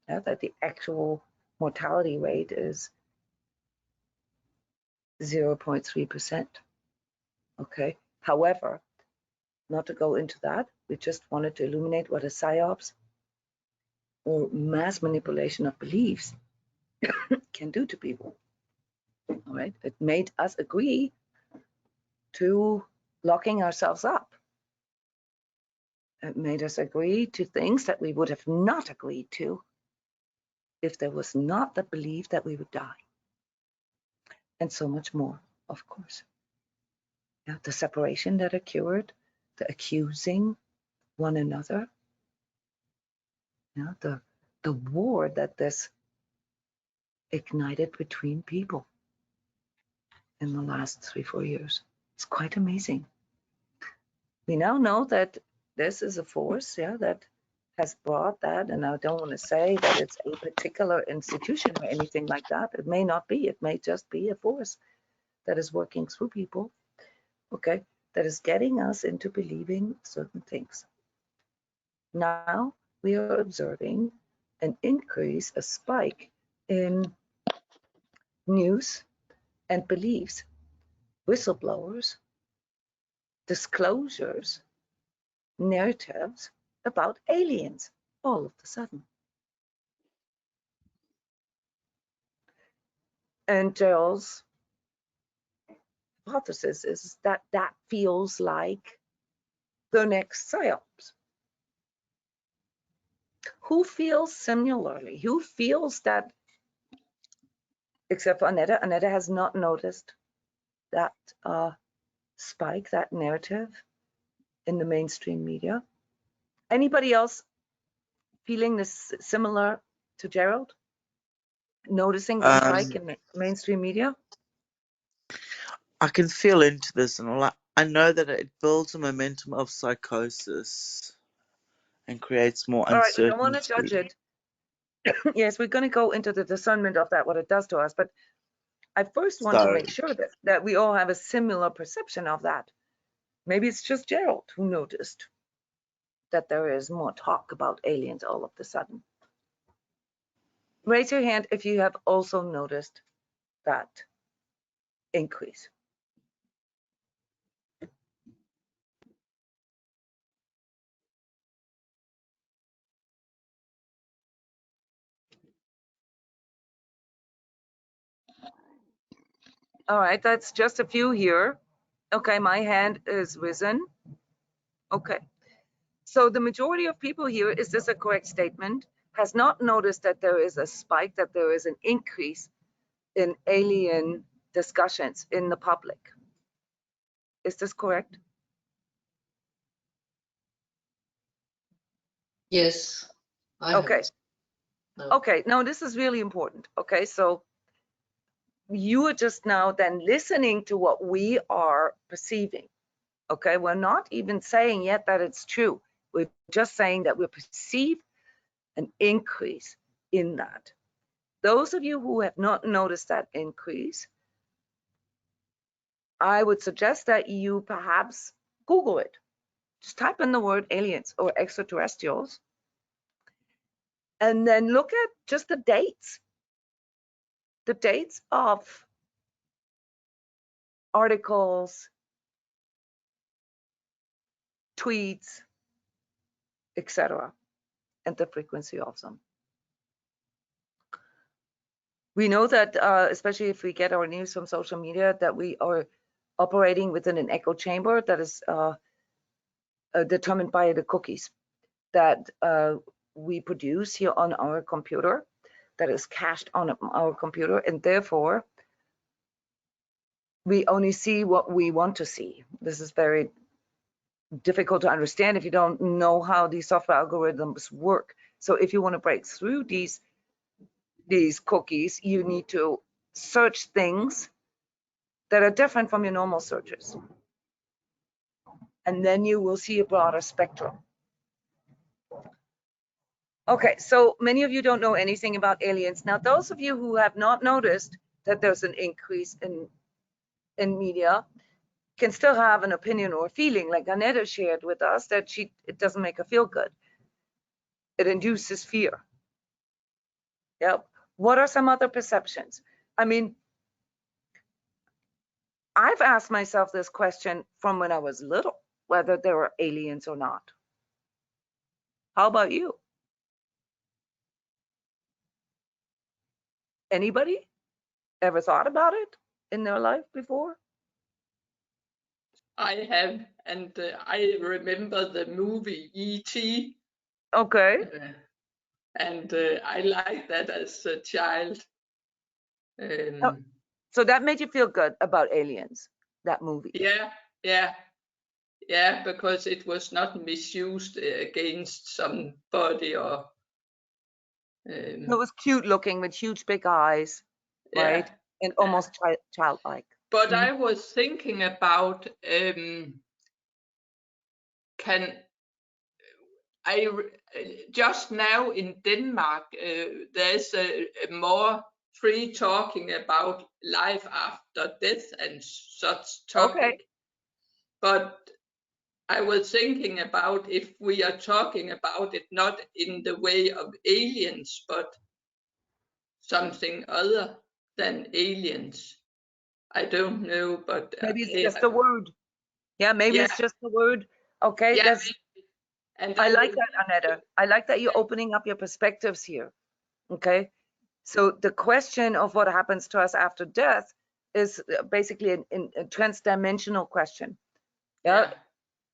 that the actual mortality rate is 0.3%. Okay. However, not to go into that, we just wanted to illuminate what a psyops or mass manipulation of beliefs can do to people. All right. It made us agree to locking ourselves up. It made us agree to things that we would have not agreed to if there was not the belief that we would die. And so much more, of course. Yeah, the separation that occurred, the accusing one another, yeah, the war that this ignited between people in the last 3-4 years. It's quite amazing. We now know that this is a force, yeah, that has brought that, and I don't want to say that it's a particular institution or anything like that. It may not be. It may just be a force that is working through people, okay, that is getting us into believing certain things. Now we are observing an increase, a spike in news and beliefs, whistleblowers, disclosures, narratives about aliens all of a sudden. And Gerald's hypothesis is that that feels like the next psyops. Who feels similarly? Who feels that, except for Annette? Annette has not noticed that spike, that narrative in the mainstream media. Anybody else feeling this similar to Gerald? Noticing the spike in the mainstream media? I can feel into this, and I know that it builds a momentum of psychosis and creates more All right, I uncertainty. don't want to judge it. Yes, we're going to go into the discernment of that, what it does to us. But I first want to make sure that we all have a similar perception of that. Maybe it's just Gerald who noticed that there is more talk about aliens all of a sudden. Raise your hand if you have also noticed that increase. All right, that's just a few here. Okay, my hand is risen. Okay, so the majority of people here, is this a correct statement, has not noticed that there is a spike, that there is an increase in alien discussions in the public. Is this correct? Yes. Okay. No. Okay, now this is really important. Okay, so you are just now then listening to what we are perceiving. Okay, we're not even saying yet that it's true. We're just saying that we perceive an increase in that. Those of you who have not noticed that increase, I would suggest that you perhaps Google it. Just type in the word aliens or extraterrestrials, and then look at just the dates of articles, tweets, etc., and the frequency of them. We know that, especially if we get our news from social media, that we are operating within an echo chamber that is determined by the cookies that we produce here on our computer, that is cached on our computer, and therefore we only see what we want to see. This is very difficult to understand if you don't know how these software algorithms work. So if you want to break through these cookies, you need to search things that are different from your normal searches. And then you will see a broader spectrum. Okay, so many of you don't know anything about aliens. Now, those of you who have not noticed that there's an increase in media can still have an opinion or feeling, like Annette shared with us, that it doesn't make her feel good. It induces fear. Yep. What are some other perceptions? I mean, I've asked myself this question from when I was little, whether there were aliens or not. How about you? Anybody ever thought about it in their life before? I have, and I remember the movie E.T. Okay. And I liked that as a child. So that made you feel good about aliens, that movie? Yeah, because it was not misused against somebody or. It was cute looking with huge big eyes, right? And almost childlike. But I was thinking about can I just now in Denmark there's a more free talking about life after death and such topic. Okay. But I was thinking about if we are talking about it not in the way of aliens, but something other than aliens. I don't know, but maybe it's just a word. Yeah, maybe it's just a word. Okay, that's. And I like that, Annette. I like that you're opening up your perspectives here. Okay, so the question of what happens to us after death is basically a transdimensional question. Yeah,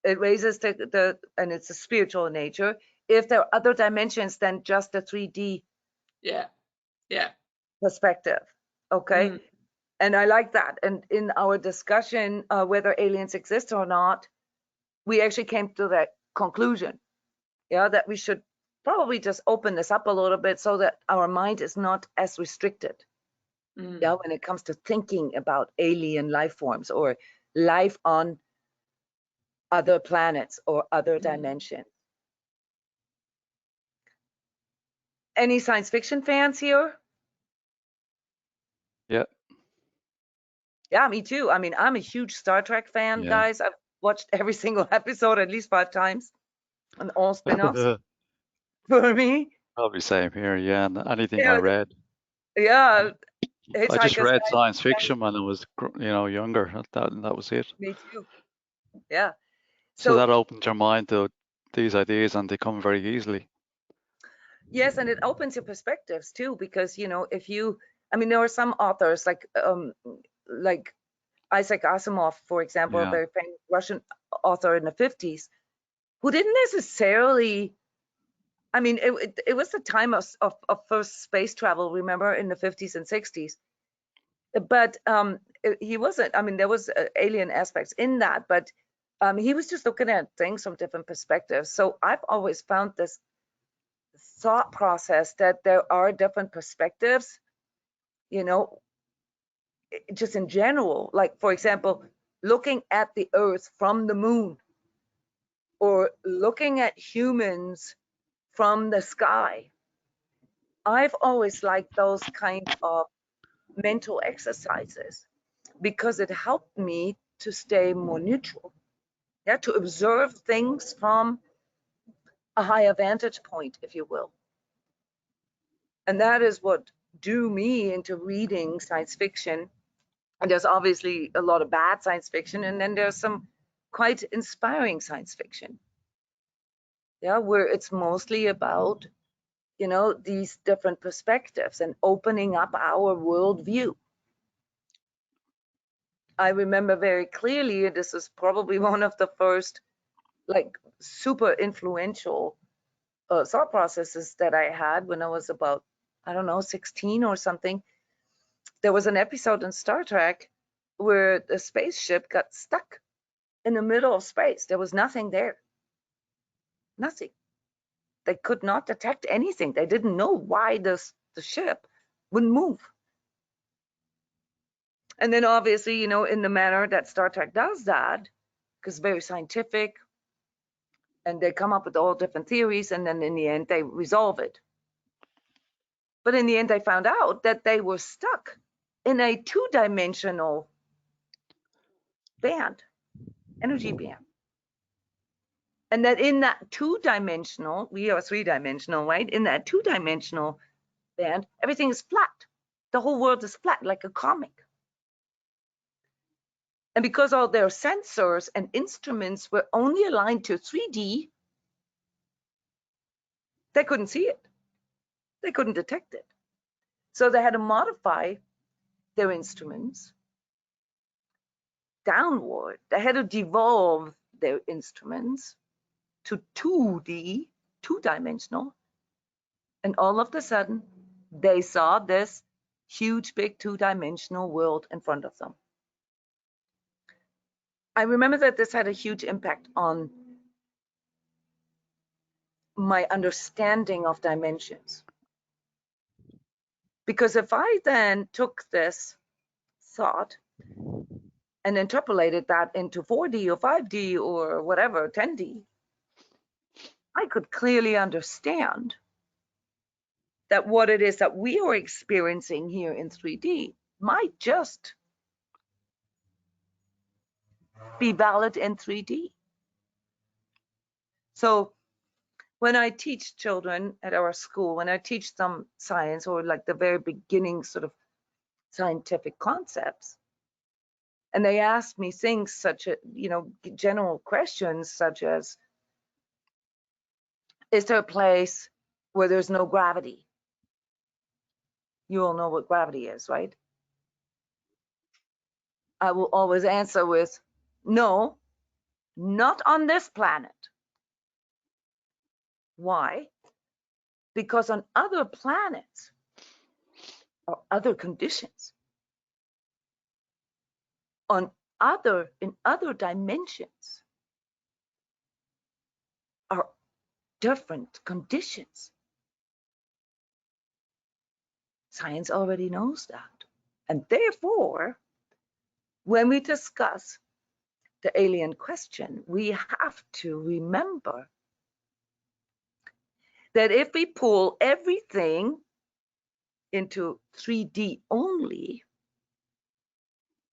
it raises the and it's a spiritual nature. If there are other dimensions than just the 3D perspective. Okay, and I like that. And in our discussion whether aliens exist or not, we actually came to that conclusion. Yeah, that we should probably just open this up a little bit so that our mind is not as restricted. Yeah, when it comes to thinking about alien life forms or life on other planets or other dimensions. Any science fiction fans here? Yeah. Yeah, me too. I mean, I'm a huge Star Trek fan, guys. I've watched every single episode at least 5 times and all spin-offs for me. Probably same here, yeah. And anything I Yeah, read. yeah. I just Hitchhiker's read Guide science fiction when I was, younger. That was it. Me too. Yeah. So that opens your mind to these ideas, and they come very easily. Yes, and it opens your perspectives too, because if you, I mean, there are some authors like Isaac Asimov, for example, a very famous Russian author in the 50s, who didn't necessarily. I mean, it was the time of first space travel, remember, in the 50s and 60s. But he wasn't. I mean, there was alien aspects in that, but he was just looking at things from different perspectives. So I've always found this thought process that there are different perspectives, just in general. Like, for example, looking at the Earth from the moon or looking at humans from the sky. I've always liked those kind of mental exercises because it helped me to stay more neutral. Yeah, to observe things from a higher vantage point, if you will. And that is what drew me into reading science fiction. And there's obviously a lot of bad science fiction, and then there's some quite inspiring science fiction. Yeah, where it's mostly about, these different perspectives and opening up our worldview. I remember very clearly, this is probably one of the first, like, super influential thought processes that I had when I was about, I don't know, 16 or something. There was an episode in Star Trek where the spaceship got stuck in the middle of space. There was nothing there. Nothing. They could not detect anything. They didn't know why the ship wouldn't move. And then obviously, in the manner that Star Trek does that, because very scientific, and they come up with all different theories, and then in the end they resolve it. But in the end, they found out that they were stuck in a 2-dimensional band, energy band. And that in that two-dimensional, we are three-dimensional, right? In that two-dimensional band, everything is flat. The whole world is flat, like a comic. And because all their sensors and instruments were only aligned to 3D, they couldn't see it. They couldn't detect it. So they had to modify their instruments downward. They had to devolve their instruments to 2D, two-dimensional. And all of a sudden, they saw this huge, big two-dimensional world in front of them. I remember that this had a huge impact on my understanding of dimensions. Because if I then took this thought and interpolated that into 4D or 5D or whatever, 10D, I could clearly understand that what it is that we are experiencing here in 3D might just be valid in 3D. So when I teach children at our school, when I teach them science or like the very beginning sort of scientific concepts, and they ask me things such as, general questions such as, is there a place where there's no gravity? You all know what gravity is, right? I will always answer with, no, not on this planet. Why? Because on other planets or other conditions, in other dimensions are different conditions. Science already knows that. And therefore, when we discuss the alien question, we have to remember that if we pull everything into 3D only,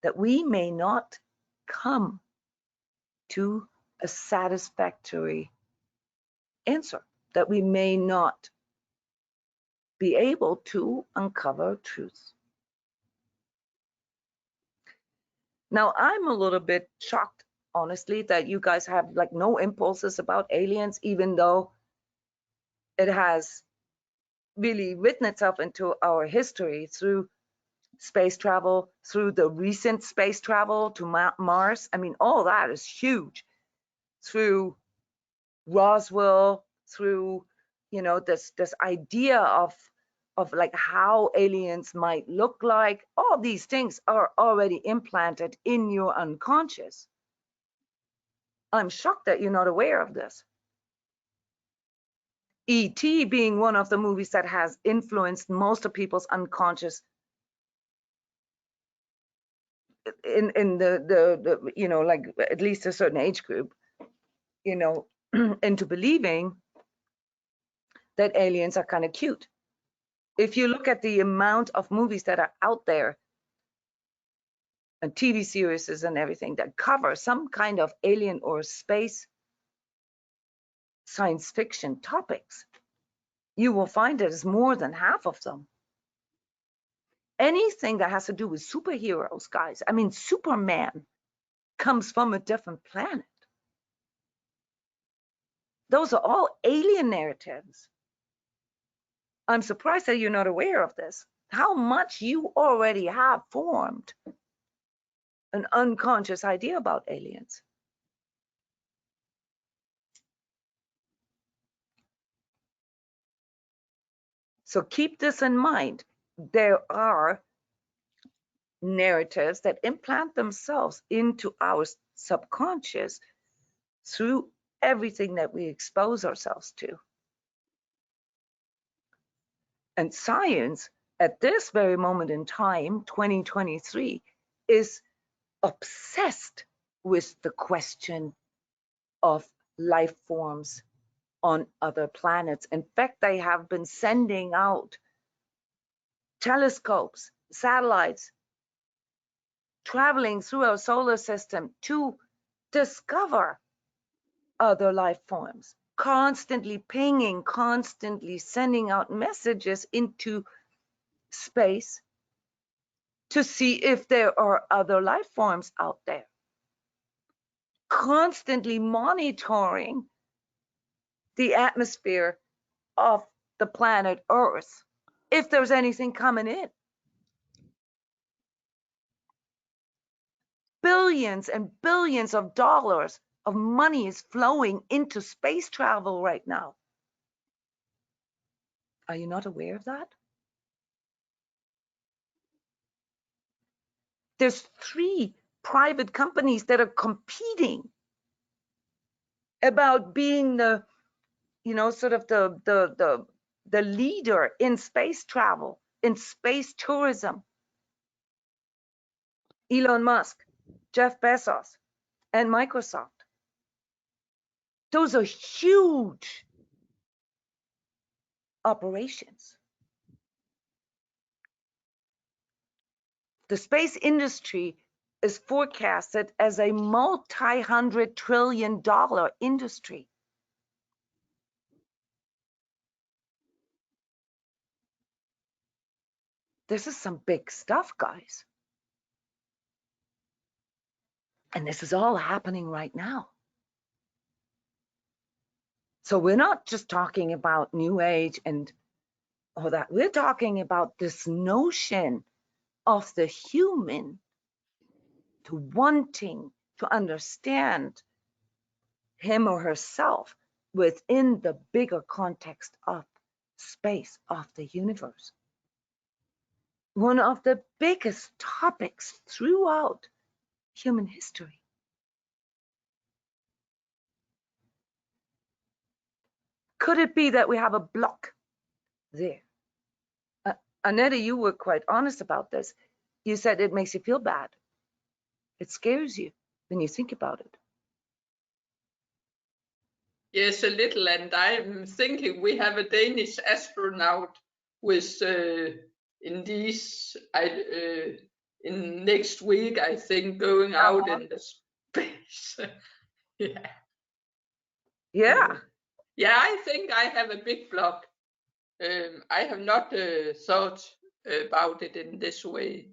that we may not come to a satisfactory answer, that we may not be able to uncover truth. Now, I'm a little bit shocked, honestly, that you guys have like no impulses about aliens, even though it has really written itself into our history through space travel, through the recent space travel to Mars. I mean, all that is huge. Through Roswell, through, this idea of like how aliens might look like. All these things are already implanted in your unconscious. I'm shocked that you're not aware of this. E.T. being one of the movies that has influenced most of people's unconscious in the like at least a certain age group, into believing that aliens are kind of cute. If you look at the amount of movies that are out there and TV series and everything that cover some kind of alien or space science fiction topics, you will find that it's more than half of them. Anything that has to do with superheroes, guys, I mean, Superman comes from a different planet. Those are all alien narratives. I'm surprised that you're not aware of this. How much you already have formed an unconscious idea about aliens. So keep this in mind. There are narratives that implant themselves into our subconscious through everything that we expose ourselves to. And science, at this very moment in time, 2023, is obsessed with the question of life forms on other planets. In fact, they have been sending out telescopes, satellites, traveling through our solar system to discover other life forms, constantly pinging, constantly sending out messages into space to see if there are other life forms out there, constantly monitoring the atmosphere of the planet Earth if there's anything coming in. Billions and billions of dollars of money is flowing into space travel right now. Are you not aware of that? There's 3 private companies that are competing about being the, you know, sort of the leader in space travel, in space tourism. Elon Musk, Jeff Bezos, and Microsoft. Those are huge operations. The space industry is forecasted as a multi-$100 trillion industry. This is some big stuff, guys. And this is all happening right now. So we're not just talking about New Age and all that. We're talking about this notion of the human to wanting to understand him or herself within the bigger context of space, of the universe. One of the biggest topics throughout human history. Could it be that we have a block there? Annette, you were quite honest about this. You said it makes you feel bad. It scares you when you think about it. Yes, a little, and I'm thinking we have a Danish astronaut with in these in next week, I think, going out in the space. Yeah. Yeah. Yeah, I think I have a big block. I have not thought about it in this way.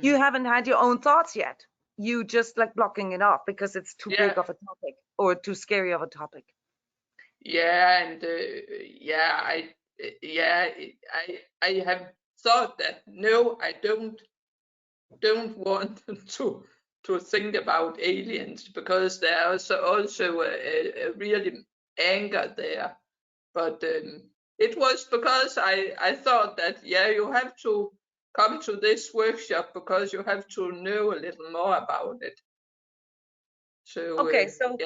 You haven't had your own thoughts yet. You just like blocking it off because it's too Yeah. big of a topic or too scary of a topic. Yeah, and I have thought that no, I don't want to think about aliens because there is also a really anger there. But it was because I thought that you have to come to this workshop because you have to know a little more about it. So Okay, so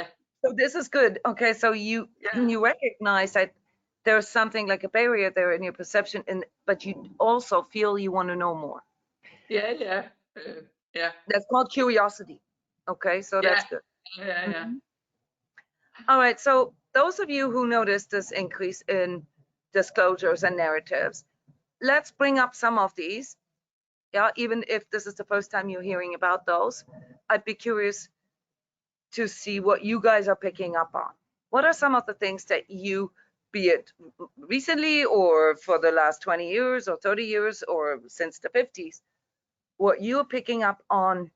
this is good. Okay, so you recognize that there's something like a barrier there in your perception, but you also feel you want to know more. Yeah. That's called curiosity. Okay, so that's good. Yeah. All right, so those of you who noticed this increase in disclosures and narratives, let's bring up some of these. Yeah, even if this is the first time you're hearing about those, I'd be curious to see what you guys are picking up on. What are some of the things that you, be it recently or for the last 20 years or 30 years or since the 50s, what you're picking up on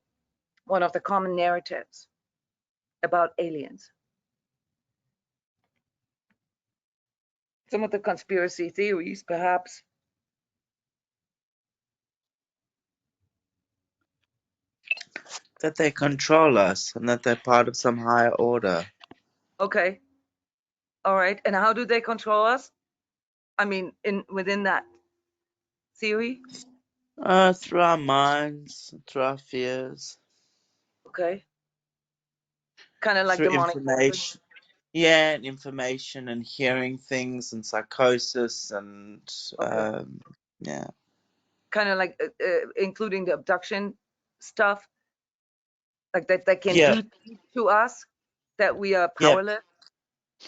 one of the common narratives about aliens? Some of the conspiracy theories, perhaps. That they control us and that they're part of some higher order. Okay. All right. And how do they control us? I mean, within that theory? Through our minds, through our fears. Okay. Kind of like through demonic information. Yeah, and information and hearing things and psychosis and okay. yeah. Kind of like including the abduction stuff, like that they can do to us, that we are powerless.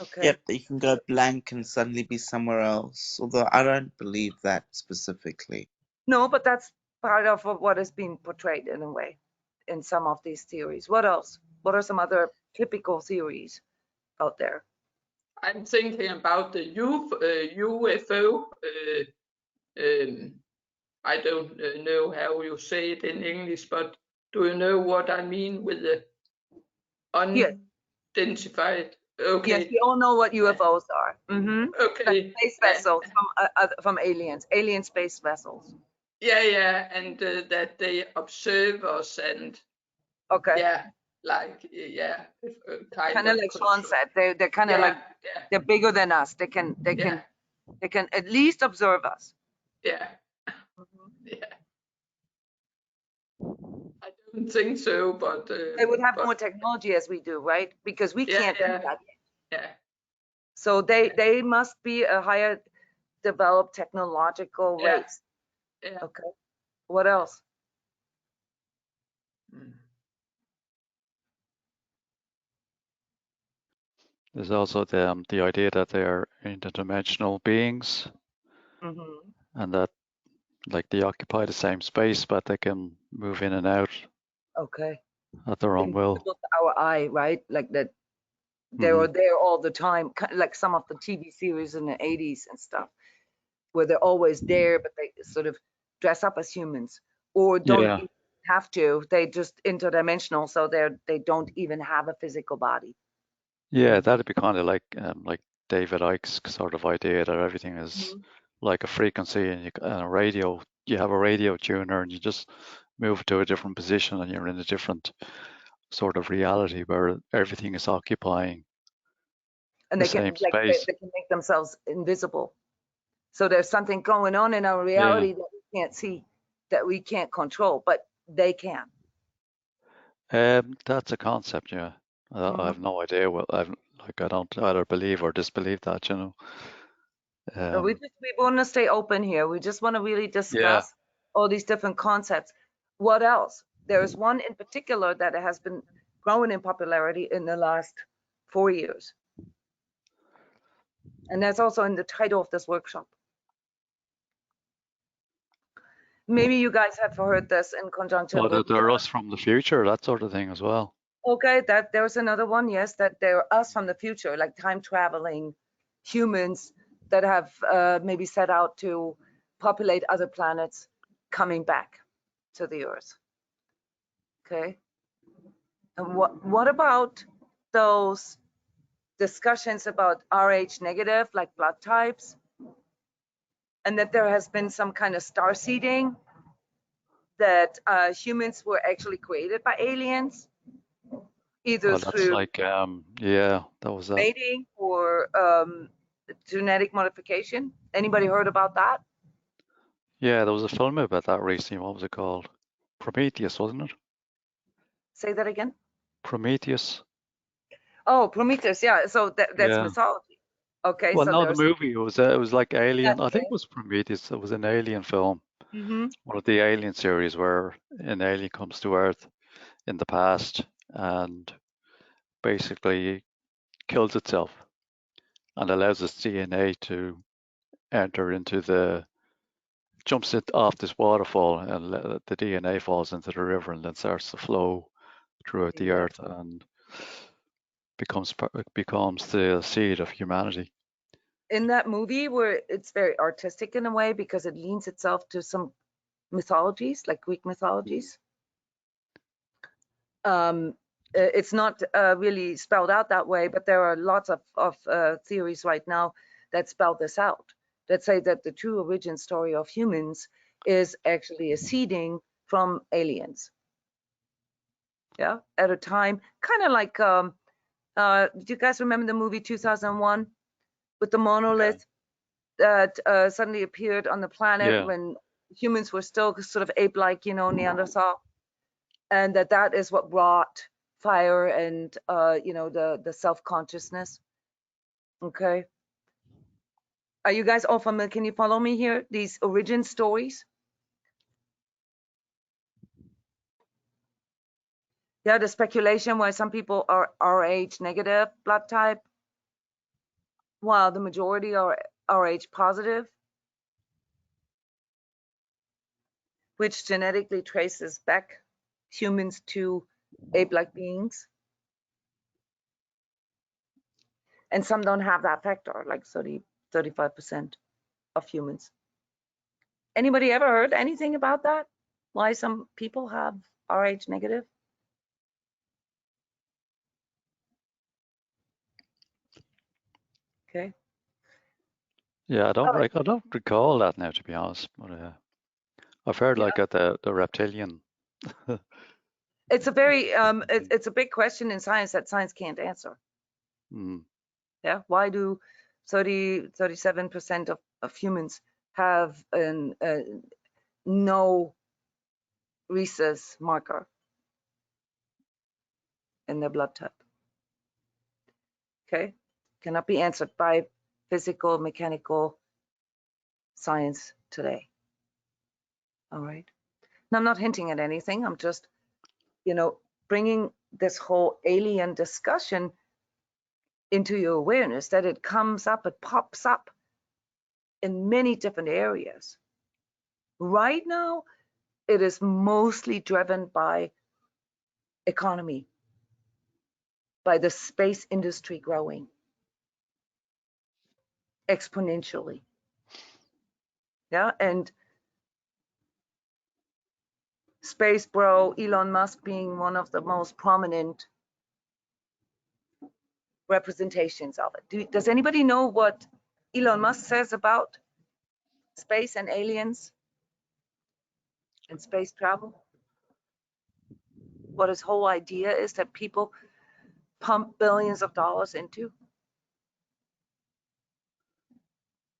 Okay. Yep, that you can go blank and suddenly be somewhere else. Although I don't believe that specifically. No, but that's part of what is being portrayed in a way in some of these theories. What else? What are some other typical theories? out there. I'm thinking about the UFO. I don't know how you say it in English, but do you know what I mean with the Yes, unidentified? yes, Okay. we all know what UFOs are. Like Okay. space vessels from aliens, alien space vessels. Yeah, and that they observe us and Okay. kind Kind of of like Sean control. said, they're kind of like they're bigger than us. They can at least observe us. Yeah. I don't think so, but They would have more technology as we do, right? Because we can't do that. Yeah. So they must be a higher developed technological Yeah. race. Yeah. Okay. What else? There's also the idea that they are interdimensional beings, and that like they occupy the same space, but they can move in and out Okay. at their own will. Invisible to our eye, right? Like that they are there all the time, like some of the TV series in the 80s and stuff, where they're always there, but they sort of dress up as humans or don't Yeah, even have to. They just interdimensional, so they don't even have a physical body. yeah, that'd be kind of like David Icke's sort of idea that everything is like a frequency, and a radio. You have a radio tuner, and you just move it to a different position, and you're in a different sort of reality where everything is occupying And the they can same like space. they can make themselves invisible. So there's something going on in our Yeah, reality that we can't see, that we can't control, but they can. that's a concept. Yeah, I have no idea. Well, I don't either believe or disbelieve that. You know. So we want to stay open here. We just want to really Yeah. discuss all these different concepts. What else? There is one in particular that has been growing in popularity in the last 4 years. And that's also in the title of this workshop. Maybe you guys have heard this in conjunction Well, with, they're us from the future, that sort of thing as well. okay, that there's another one, yes, that they're us from the future, like time traveling humans that have maybe set out to populate other planets coming back to the Earth. Okay. And what about those discussions about Rh negative, like blood types, and that there has been some kind of star seeding, that humans were actually created by aliens, either Oh, that's through like, yeah, that was that. mating or genetic modification? Anybody heard about that? Yeah, there was a film about that recently. What was it called? Prometheus, wasn't it? Say that again. Prometheus. Oh, Prometheus. Yeah. So that's Yeah. mythology. Okay. Well, So no, the there's movie it was like Alien. that I think it thing. was Prometheus. It was an alien film. Mm-hmm. One of the Alien series where an alien comes to Earth in the past and basically kills itself and allows its DNA to enter into jumps it off this waterfall, and the DNA falls into the river and then starts to flow throughout the Yeah. earth and becomes the seed of humanity. In that movie, where it's very artistic in a way because it leans itself to some mythologies, like Greek mythologies. It's not really spelled out that way, but there are lots of theories right now that spell this out, that say that the true origin story of humans is actually a seeding from aliens. Yeah, at a time, kind of like, do you guys remember the movie 2001 with the monolith that suddenly appeared on the planet when humans were still sort of ape-like, Neanderthal, and that is what brought fire and the self-consciousness. Okay, are you guys all familiar? Can you follow me here? These origin stories. Yeah, the speculation why some people are Rh negative blood type, while the majority are Rh positive, which genetically traces back humans to ape-like beings. And some don't have that factor, like 35% of humans. Anybody ever heard anything about that? Why some people have Rh negative? Okay. Yeah, I don't Oh, I don't recall that now, to be honest. But I've heard yeah. like at the reptilian. It's a very it's a big question in science that science can't answer. Mm. Yeah. Why do 37% of humans have an no rhesus marker in their blood type? Okay. Cannot be answered by physical, mechanical science today. All right. Now, I'm not hinting at anything. I'm just, bringing this whole alien discussion into your awareness, that it comes up, it pops up in many different areas. Right now, it is mostly driven by economy, by the space industry growing exponentially. Yeah, and space bro Elon Musk being one of the most prominent representations of it. Does anybody know what Elon Musk says about space and aliens and space travel? What his whole idea is that people pump billions of dollars into?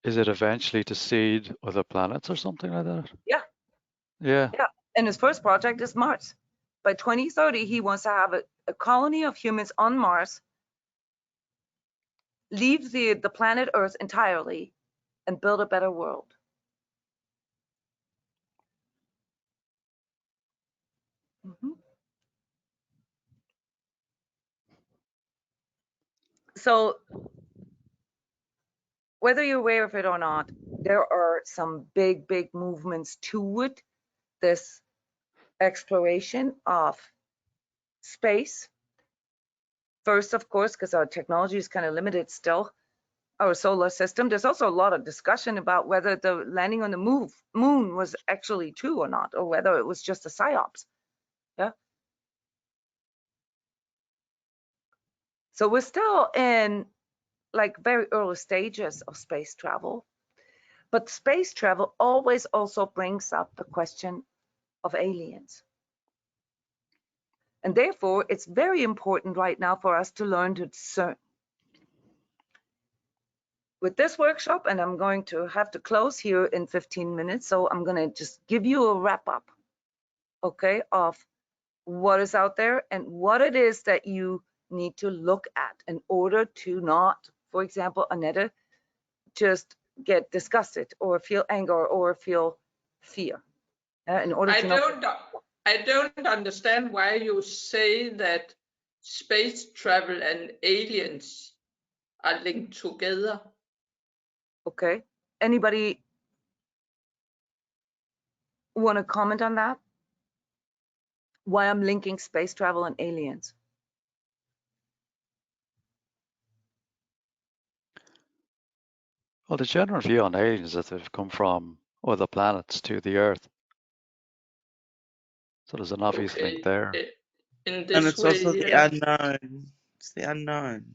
Is it eventually to seed other planets or something like that? Yeah, Yeah. yeah. And his first project is Mars. By 2030, he wants to have a colony of humans on Mars, leave the planet Earth entirely, and build a better world. So whether you're aware of it or not, there are some big, big movements toward this exploration of space. First, of course, because our technology is kind of limited still, our solar system. There's also a lot of discussion about whether the landing on the moon was actually true or not, or whether it was just a psyops. Yeah. So we're still in like very early stages of space travel. But space travel always also brings up the question of aliens. And therefore, it's very important right now for us to learn to discern. With this workshop, and I'm going to have to close here in 15 minutes, so I'm going to just give you a wrap up, okay, of what is out there and what it is that you need to look at in order to not, for example, Annette, just get disgusted or feel anger or feel fear. In order to I don't understand why you say that space travel and aliens are linked together. Okay. Anybody want to comment on that? Why I'm linking space travel and aliens? Well, the general view on aliens is that they've come from other planets to the Earth. So there's an obvious link there. In this And it's way, also the yeah. unknown. It's the unknown.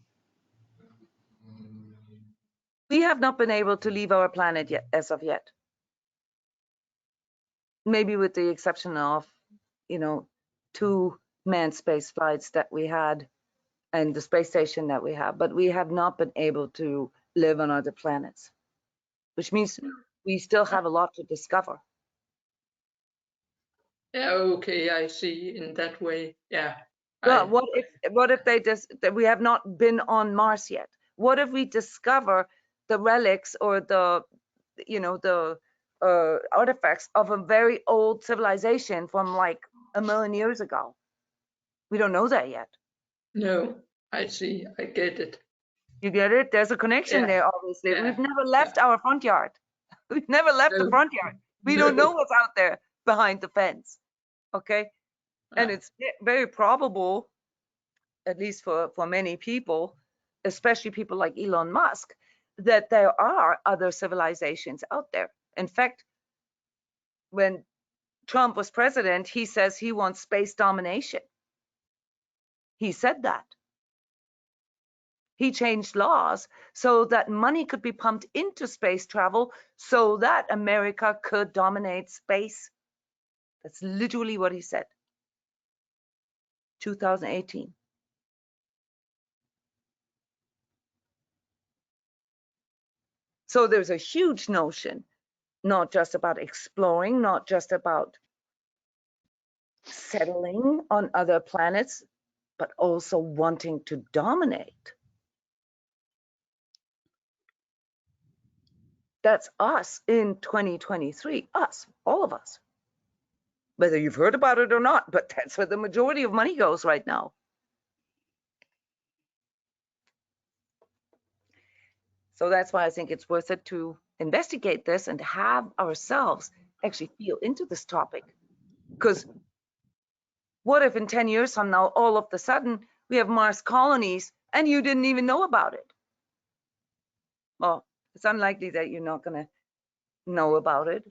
We have not been able to leave our planet yet, as of yet. Maybe with the exception of, 2 manned space flights that we had and the space station that we have, but we have not been able to live on other planets, which means we still have a lot to discover. Yeah, okay, I see in that way. Yeah. Well, what if that we have not been on Mars yet? What if we discover the relics or the artifacts of a very old civilization from like 1 million years ago? We don't know that yet. No, I see. I get it. You get it? There's a connection there, obviously. Yeah. We've never left our front yard. We've never left the No. front yard. We don't know what's out there behind the fence. Okay? And it's very probable, at least for many people, especially people like Elon Musk, that there are other civilizations out there. In fact, when Trump was president, he says he wants space domination. He said that. He changed laws so that money could be pumped into space travel so that America could dominate space. That's literally what he said. 2018. So there's a huge notion, not just about exploring, not just about settling on other planets, but also wanting to dominate. That's us in 2023, us, all of us. Whether you've heard about it or not, but that's where the majority of money goes right now. So that's why I think it's worth it to investigate this and have ourselves actually feel into this topic. Because what if in 10 years from now, all of a sudden, we have Mars colonies and you didn't even know about it? Well, it's unlikely that you're not going to know about it,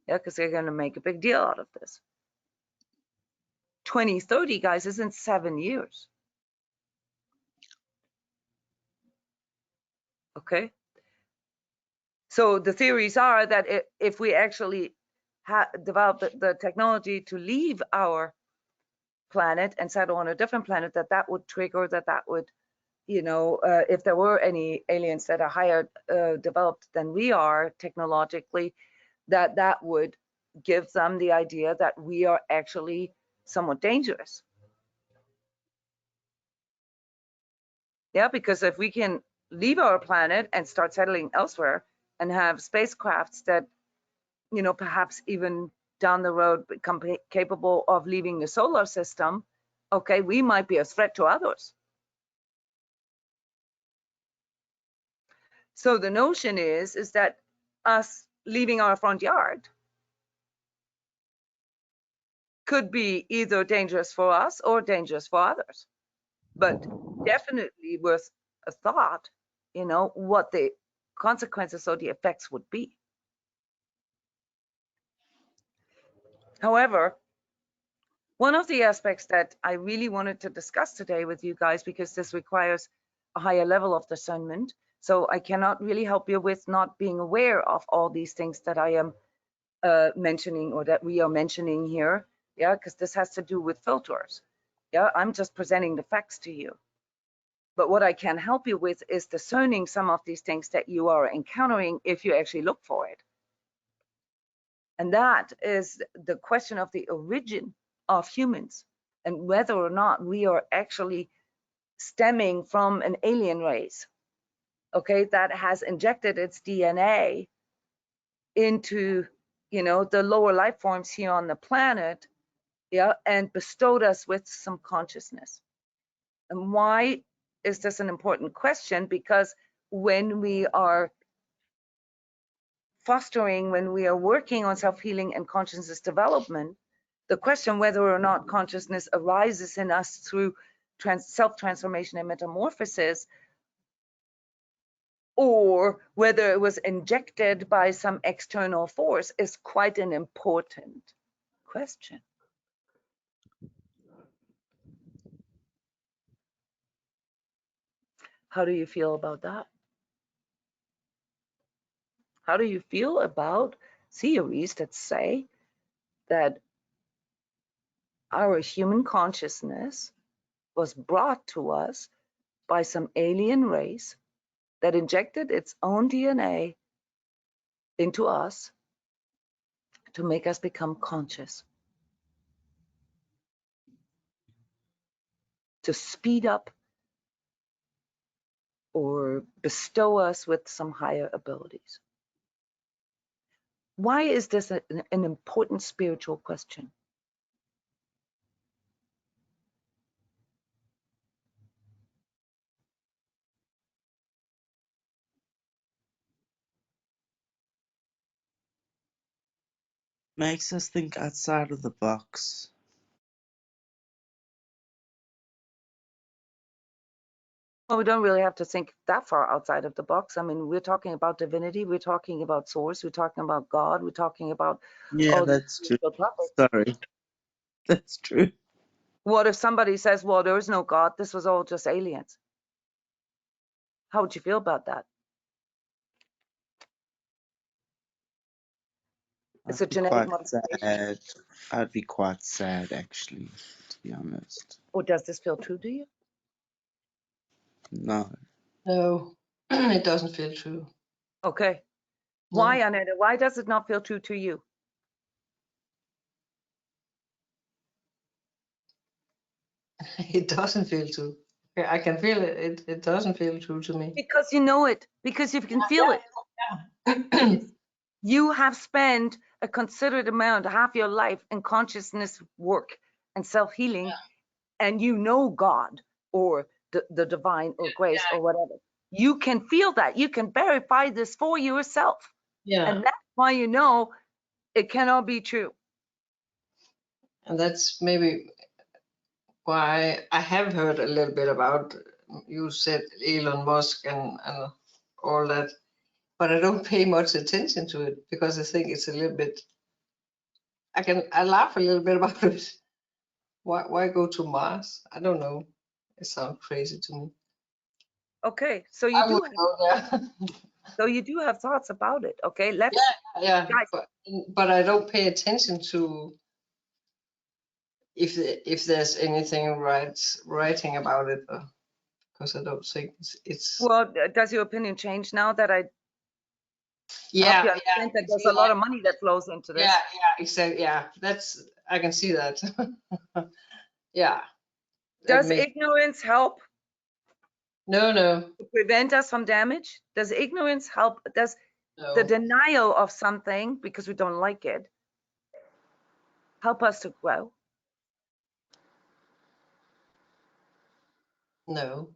yeah, because they're going to make a big deal out of this. 2030, guys, is in 7 years. Okay? So the theories are that if we actually develop the technology to leave our planet and settle on a different planet, that would trigger, that would, you know, if there were any aliens that are higher developed than we are technologically, that would give them the idea that we are actually somewhat dangerous. Yeah, because if we can leave our planet and start settling elsewhere and have spacecrafts that, you know, perhaps even down the road become capable of leaving the solar system, okay, we might be a threat to others. So the notion is that us leaving our front yard could be either dangerous for us or dangerous for others, but definitely worth a thought, you know, what the consequences or the effects would be. However, one of the aspects that I really wanted to discuss today with you guys, because this requires a higher level of discernment, so I cannot really help you with not being aware of all these things that I am mentioning or that we are mentioning here, yeah, because this has to do with filters. Yeah, I'm just presenting the facts to you. But what I can help you with is discerning some of these things that you are encountering if you actually look for it. And that is the question of the origin of humans and whether or not we are actually stemming from an alien race, okay, that has injected its DNA into, you know, the lower life forms here on the planet, yeah, and bestowed us with some consciousness. And why is this an important question? Because when we are fostering, when we are working on self-healing and consciousness development, the question whether or not consciousness arises in us through self-transformation and metamorphosis, or whether it was injected by some external force, is quite an important question. How do you feel about that? How do you feel about theories that say that our human consciousness was brought to us by some alien race that injected its own DNA into us to make us become conscious, to speed up or bestow us with some higher abilities? Why is this an important spiritual question? Makes us think outside of the box. Well, we don't really have to think that far outside of the box. I mean, we're talking about divinity, we're talking about source, we're talking about God, we're talking about Yeah, all these that's true. spiritual topics. Sorry. That's true. What if somebody says, well, there is no God, this was all just aliens? How would you feel about that? It's a I'd be genetic quite modification. sad. I'd be quite sad, actually, to be honest. Or does this feel true to you? No. No, it doesn't feel true. Okay. No. Why, Annette? Why does it not feel true to you? It doesn't feel true. I can feel it. It doesn't feel true to me. Because you know it, because you can feel it. Because you have spent a considerate amount, half your life, in consciousness work and self-healing, and you know God or the divine or grace or whatever. You can feel that. You can verify this for yourself. Yeah. And that's why you know it cannot be true. And that's maybe why I have heard a little bit about, you said Elon Musk and all that, but I don't pay much attention to it because I think it's a little bit, I laugh a little bit about it. Why go to Mars? I don't know. It sounds crazy to me. Okay, so I would go there. so you do have thoughts about it. Okay, let's Yeah, guys. but I don't pay attention to if there's anything writing about it, because I don't think it's Well, does your opinion change now that I help yeah, you understand that there's a lot of money that flows into this? yeah, exactly. Yeah, that's, I can see that. Yeah. Does ignorance help No, to prevent us from damage? Does ignorance help? Does the no, denial of something because we don't like it help us to grow? no.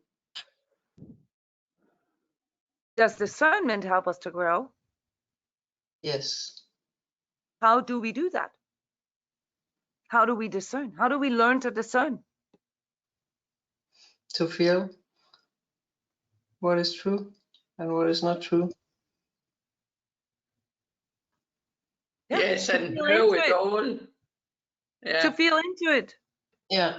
Does discernment help us to grow? Yes. How do we do that? How do we discern? How do we learn to discern? To feel what is true and what is not true. Yeah, Yes, to and feel know into it it. all. Yeah. To feel into it. Yeah.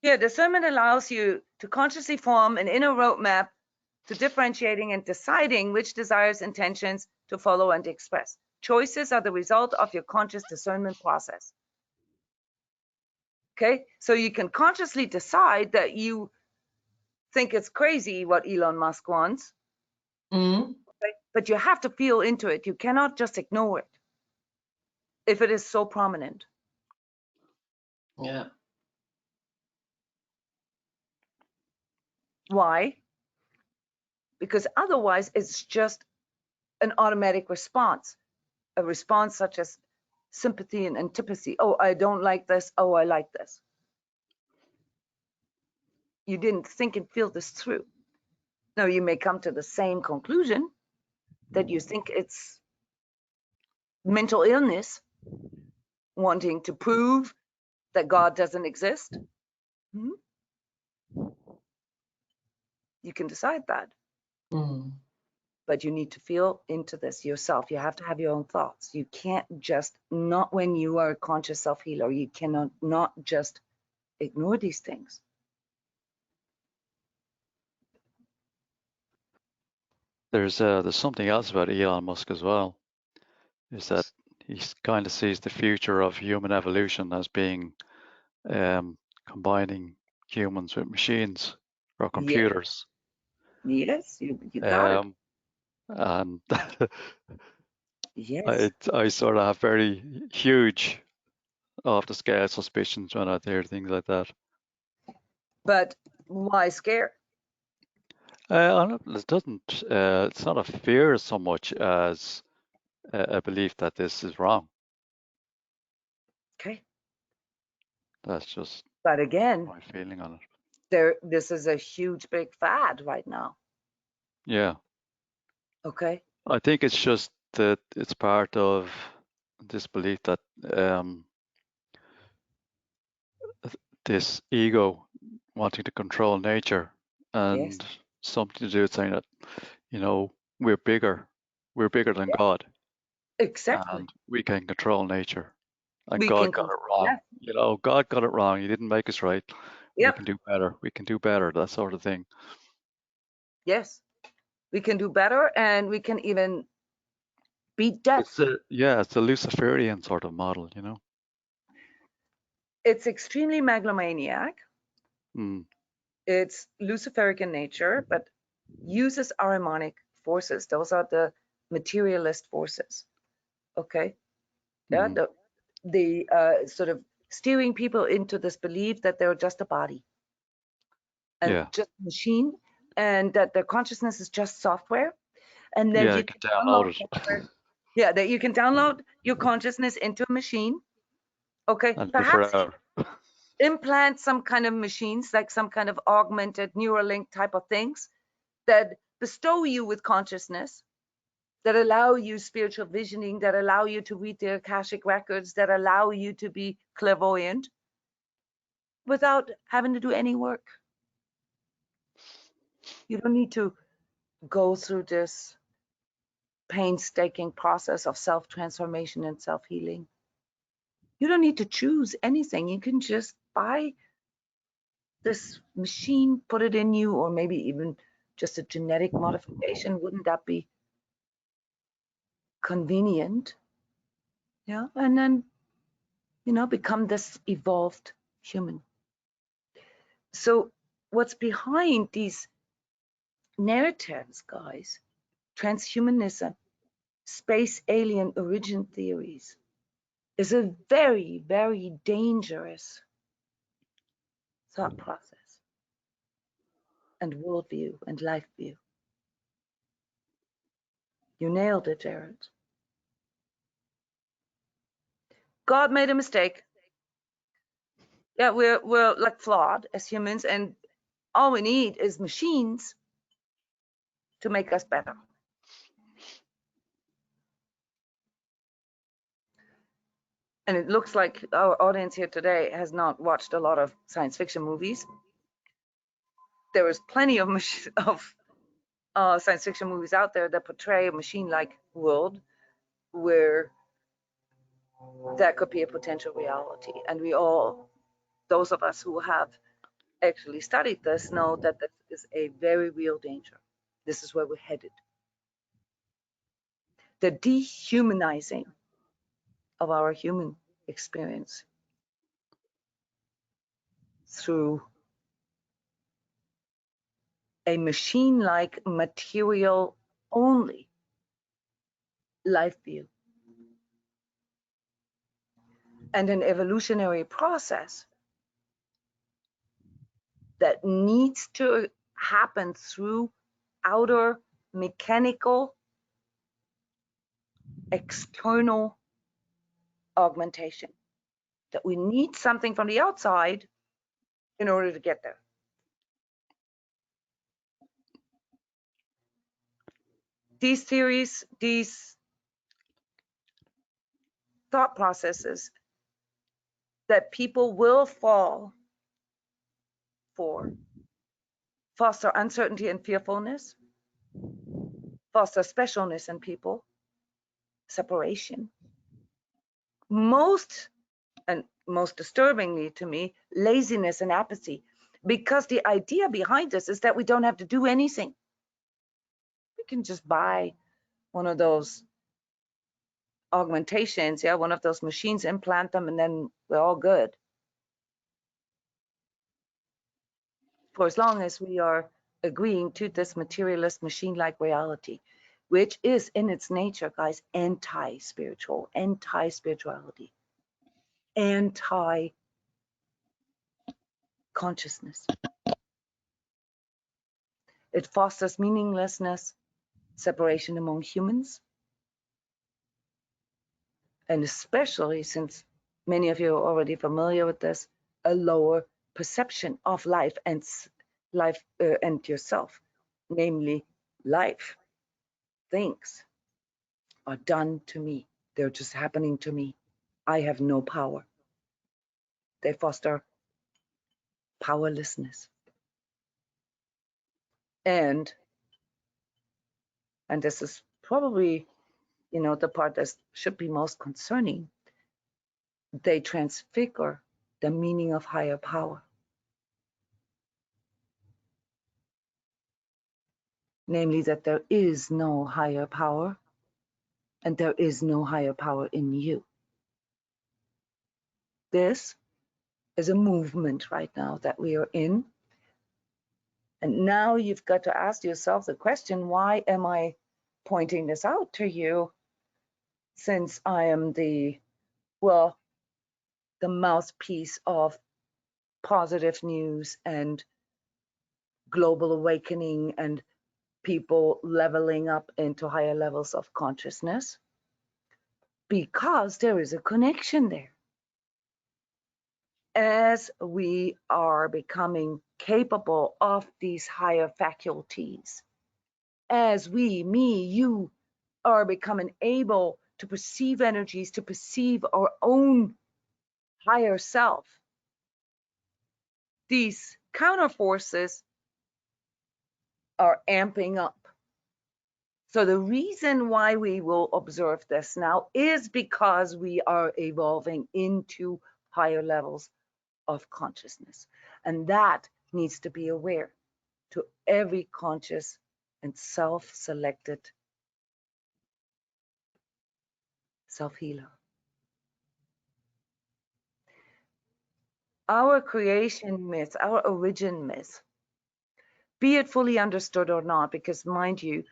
Yeah, discernment allows you to consciously form an inner roadmap to differentiating and deciding which desires, intentions to follow and express. Choices are the result of your conscious discernment process. Okay, so you can consciously decide that you think it's crazy what Elon Musk wants, Mm-hmm. okay? But you have to feel into it. You cannot just ignore it if it is so prominent. Yeah. Why? Because otherwise it's just an automatic response, a response such as sympathy and antipathy. Oh, I don't like this. Oh, I like this. You didn't think and feel this through. Now, you may come to the same conclusion that you think it's mental illness, wanting to prove that God doesn't exist. You can decide that. Mm. But you need to feel into this yourself. You have to have your own thoughts. You can't just, not when you are a conscious self-healer, you cannot not just ignore these things. There's something else about Elon Musk as well, is that he kind of sees the future of human evolution as being combining humans with machines or computers. Yes, you got it. And Yes. I sort of have very huge off the scale suspicions when I hear things like that. But why scare? It doesn't. It's not a fear so much as a belief that this is wrong. Okay. That's just But again, my feeling on it. this is a huge big fad right now. Yeah, Okay. I think it's just that it's part of this belief that this ego wanting to control nature, Yes, and something to do with saying that, you know, we're bigger than God, exactly. and we can control nature. And We God can, got it wrong. yes, You know, God got it wrong. He didn't make us right. We yep, can do better. We can do better. That sort of thing. yes. We can do better, and we can even beat death. It's a Luciferian sort of model, you know. It's extremely megalomaniac. Mm, It's Luciferic in nature, but uses Ahrimanic forces. Those are the materialist forces. Okay, yeah, mm, the sort of steering people into this belief that they're just a body and yeah, just a machine, and that their consciousness is just software, and that yeah. You you can can download download software. it Yeah, that you can download your consciousness into a machine. Okay, and live perhaps forever. implant some kind of machines, like some kind of augmented Neuralink type of things that bestow you with consciousness, that allow you spiritual visioning, that allow you to read the Akashic records, that allow you to be clairvoyant without having to do any work. You don't need to go through this painstaking process of self-transformation and self-healing. You don't need to choose anything. You can just buy this machine, put it in you, or maybe even just a genetic modification. Wouldn't that be convenient? Yeah, and then, become this evolved human. So what's behind these narratives, guys? Transhumanism, space alien origin theories, is a very, very dangerous thought process and worldview and life view. You nailed it, Jared. God made a mistake. Yeah, we're like flawed as humans, and all we need is machines to make us better. And it looks like our audience here today has not watched a lot of science fiction movies. There is plenty of science fiction movies out there that portray a machine-like world where that could be a potential reality. And those of us who have actually studied this, know that this is a very real danger. This is where we're headed. The dehumanizing of our human experience through a machine-like material only life view, and an evolutionary process that needs to happen through outer mechanical external augmentation, that we need something from the outside in order to get there. These theories, these thought processes that people will fall for foster uncertainty and fearfulness, foster specialness in people, separation. Most disturbingly to me, laziness and apathy, because the idea behind this is that we don't have to do anything. We can just buy one of those augmentations, yeah, one of those machines, implant them, and then we're all good. For as long as we are agreeing to this materialist machine-like reality, which is in its nature, guys, anti-spiritual, anti-spirituality, anti-consciousness. It fosters meaninglessness, separation among humans, and especially, since many of you are already familiar with this, a lower perception of life and yourself, namely life. Things are done to me. They're just happening to me. I have no power. They foster powerlessness. And this is probably, the part that should be most concerning, they transfigure the meaning of higher power. Namely, that there is no higher power, and there is no higher power in you. This is a movement right now that we are in. And now you've got to ask yourself the question, why am I pointing this out to you? Since I am the mouthpiece of positive news and global awakening and people leveling up into higher levels of consciousness, because there is a connection there. As we are becoming capable of these higher faculties, as we, me, you, are becoming able to perceive energies, to perceive our own higher self, these counter forces are amping up. So the reason why we will observe this now is because we are evolving into higher levels of consciousness. And that needs to be aware to every conscious and self-selected self-healer. Our creation myth, our origin myth, be it fully understood or not, because mind you,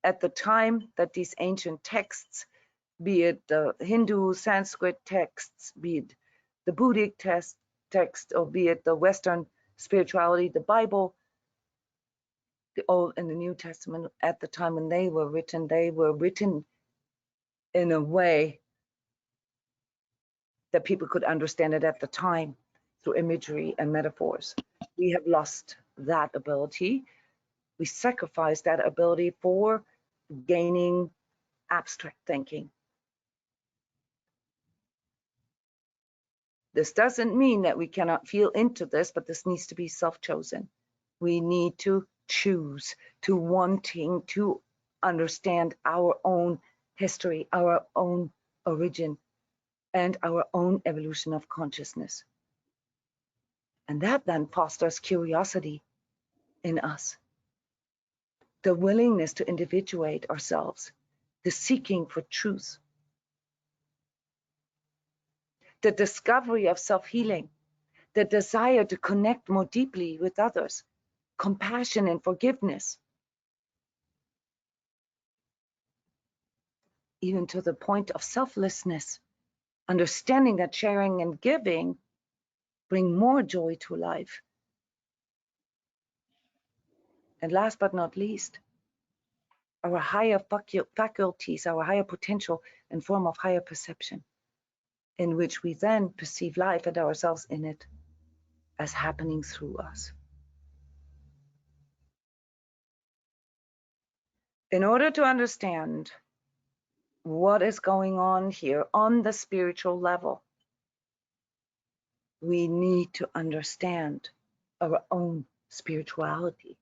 at the time that these ancient texts, be it the Hindu Sanskrit texts, be it the Buddhic text, or be it the Western spirituality, the Bible, the Old and the New Testament, at the time when they were written in a way that people could understand it at the time through imagery and metaphors. We have lost that ability. We sacrifice that ability for gaining abstract thinking. This doesn't mean that we cannot feel into this, but this needs to be self-chosen. We need to choose to wanting to understand our own history, our own origin, and our own evolution of consciousness. And that then fosters curiosity in us, the willingness to individuate ourselves, the seeking for truth, the discovery of self-healing, the desire to connect more deeply with others, compassion and forgiveness, even to the point of selflessness, understanding that sharing and giving bring more joy to life. And last but not least, our higher faculties, our higher potential in form of higher perception, in which we then perceive life and ourselves in it as happening through us. In order to understand what is going on here on the spiritual level, we need to understand our own spirituality.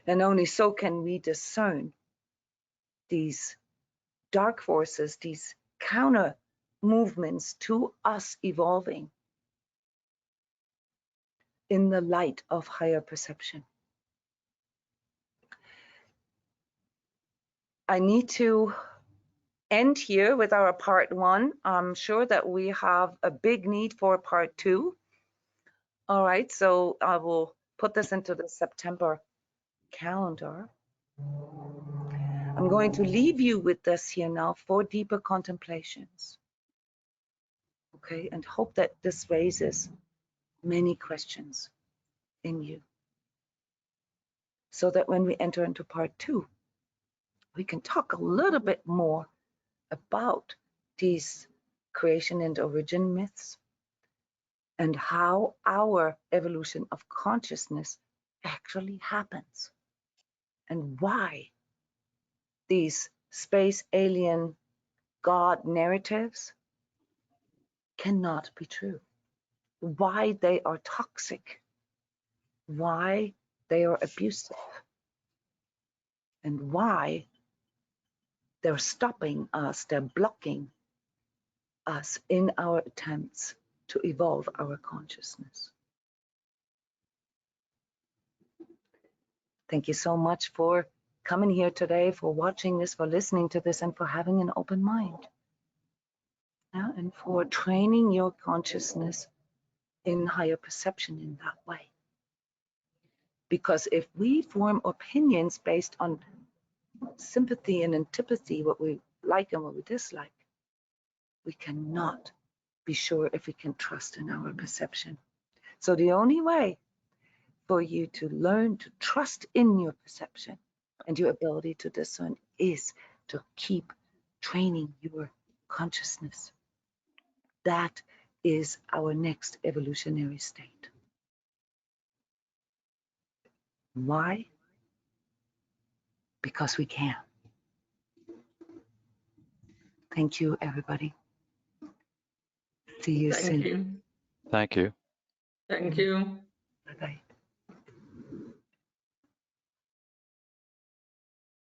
And only so can we discern these dark forces, these counter movements to us evolving in the light of higher perception. I need to end here with our part 1. I'm sure that we have a big need for part 2. All right, so I will put this into the September calendar. I'm going to leave you with this here now for deeper contemplations. Okay, and hope that this raises many questions in you, so that when we enter into part 2, we can talk a little bit more about these creation and origin myths and how our evolution of consciousness actually happens, and why these space alien God narratives cannot be true. why they are toxic, why they are abusive, and why they're stopping us, they're blocking us in our attempts to evolve our consciousness. Thank you so much for coming here today, for watching this, for listening to this, and for having an open mind. Yeah, and for training your consciousness in higher perception in that way. Because if we form opinions based on sympathy and antipathy, what we like and what we dislike, we cannot be sure if we can trust in our perception. So the only way for you to learn to trust in your perception and your ability to discern is to keep training your consciousness. That is our next evolutionary state. Why? Because we can. Thank you, everybody. See you soon. Thank you. Thank you. Thank you. Bye-bye.